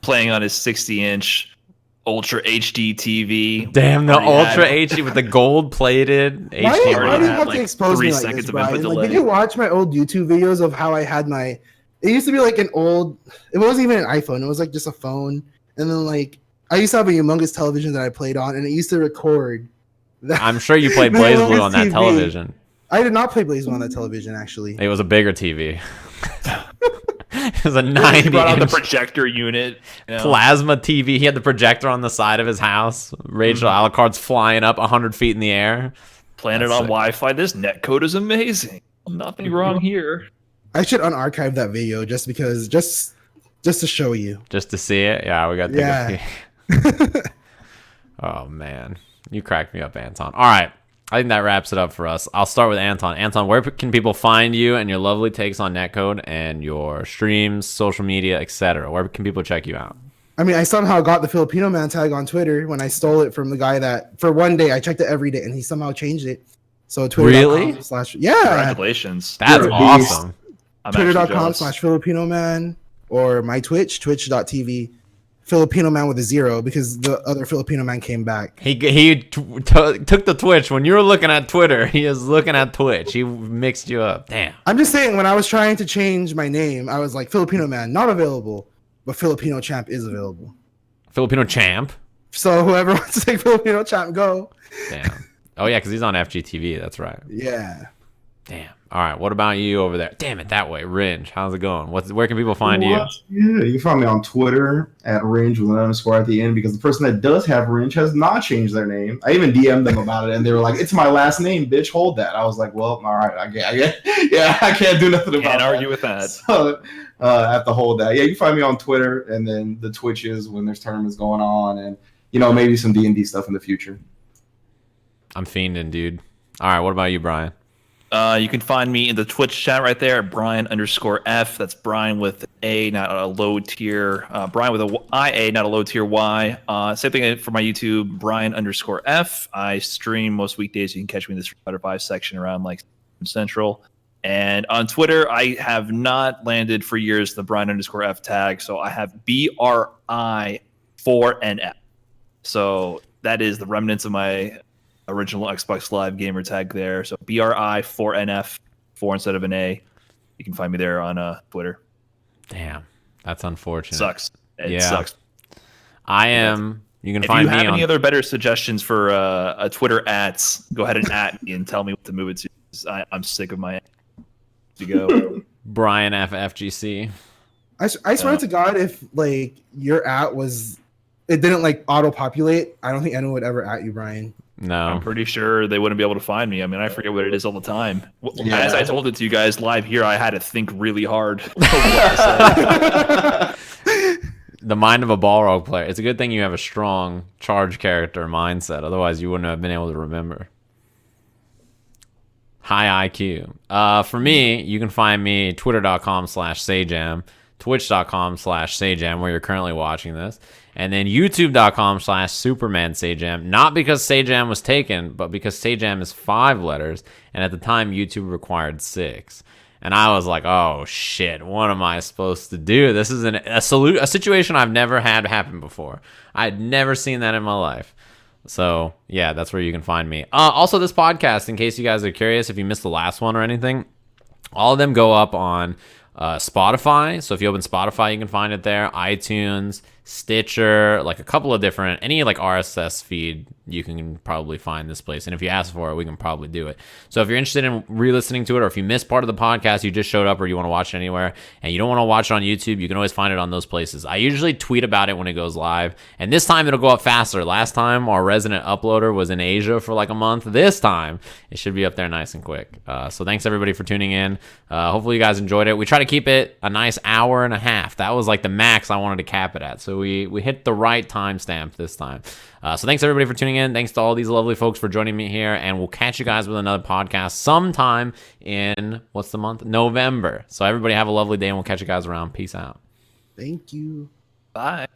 Playing on his 60-inch Ultra HD TV. Damn, the Ultra HD with the gold-plated HD. Why do you have to expose me like this, Brian? Like, did you watch my old YouTube videos of how I had my... It used to be like an old... It wasn't even an iPhone. It was like just a phone. And then like... I used to have a humongous television that I played on, and it used to record I'm sure you played The Blaze Blue longest on that TV. television. I did not play Blaze Blue on that television, actually. It was a bigger TV. It was a He 90 brought out the inch projector unit. You know? plasma TV. He had the projector on the side of his house. Rachel Alucard's flying up 100 feet in the air. Playing it That's on sick. Wi-Fi. This netcode is amazing. Nothing wrong here. I should unarchive that video just because, just to show you. Just to see it? Yeah, we got to Yeah. Oh, man. You cracked me up, Anton. All right. I think that wraps it up for us. I'll start with Anton. Anton, where can people find you and your lovely takes on netcode and your streams, social media, etc.? Where can people check you out? I mean, I somehow got the Filipinoman tag on Twitter when I stole it from the guy that, for one day, I checked it every day, and he somehow changed it. So Really? Twitter.com/yeah. Congratulations. That's You're a awesome. I'm actually jealous. Twitter.com/Filipinoman or my Twitch, twitch.tv. Filipinoman with a 0 because the other Filipinoman came back. He took the Twitch. When you were looking at Twitter, he was looking at Twitch. He mixed you up. Damn. I'm just saying, when I was trying to change my name, I was like, Filipinoman, not available, but Filipino Champ is available. Filipino champ. So whoever wants to take Filipino Champ, go. Damn. Oh, yeah, because he's on FGTV. That's right. Yeah. Damn. All right. What about you over there? Damn it, that way. Rynge. How's it going? Where can people find you? Yeah, you can find me on Twitter at Rynge with an underscore at the end because the person that does have Rynge has not changed their name. I even DM'd them about it and they were like, "It's my last name, bitch. Hold that." I was like, "Well, all right, I can't do nothing about Can't that." argue with that. So, I have to hold that. Yeah, you can find me on Twitter and then the Twitches when there's tournaments going on and maybe some D&D stuff in the future. I'm fiending, dude. All right. What about you, Brian? You can find me in the Twitch chat right there, Brian_F. That's Brian with A, not a low tier. Brian with a IA, not a low tier Y. Same thing for my YouTube, Brian_F. I stream most weekdays. You can catch me in the Street Fighter 5 section around like Central. And on Twitter, I have not landed for years the Brian_F tag. So I have BRI4NF. So that is the remnants of my original Xbox Live gamer tag there. So BRI4NF, 4 instead of an A. You can find me there on Twitter. Damn. That's unfortunate. Sucks. It sucks. I am. You can If find you me have on any other better suggestions for a Twitter ads, go ahead and at me and tell me what to move it to. I'm sick of my to go. Brian FFGC. I swear to God, if like your at was, it didn't like auto populate, I don't think anyone would ever at you, Brian. No. I'm pretty sure they wouldn't be able to find me. I mean, I forget what it is all the time. Yeah. As I told it to you guys live here, I had to think really hard. What to say. The mind of a Balrog player. It's a good thing you have a strong charge character mindset. Otherwise, you wouldn't have been able to remember. High IQ. For me, you can find me twitter.com/Sajam, twitch.com/Sajam, where you're currently watching this, and then youtube.com/SupermanSajam. Not because Sajam was taken, but because Sajam is 5 letters, and at the time, YouTube required 6. And I was like, oh, shit, what am I supposed to do? This is a situation I've never had happen before. I'd never seen that in my life. So, yeah, that's where you can find me. Also, this podcast, in case you guys are curious, if you missed the last one or anything, all of them go up on Spotify. So if you open Spotify, you can find it there. iTunes, Stitcher, like a couple of different, any like RSS feed, you can probably find this place. And if you ask for it, we can probably do it. So if you're interested in re-listening to it, or if you missed part of the podcast, you just showed up, or you want to watch it anywhere, and you don't want to watch it on YouTube, you can always find it on those places. I usually tweet about it when it goes live, and this time it'll go up faster. Last time, our resident uploader was in Asia for like a month. This time, it should be up there nice and quick. So thanks everybody for tuning in. Hopefully you guys enjoyed it. We try to keep it a nice hour and a half. That was like the max I wanted to cap it at. So we hit the right timestamp this time. So thanks everybody for tuning in. Thanks to all these lovely folks for joining me here, and we'll catch you guys with another podcast sometime in, what's the month? November. So everybody have a lovely day, and we'll catch you guys around. Peace out. Thank you. Bye.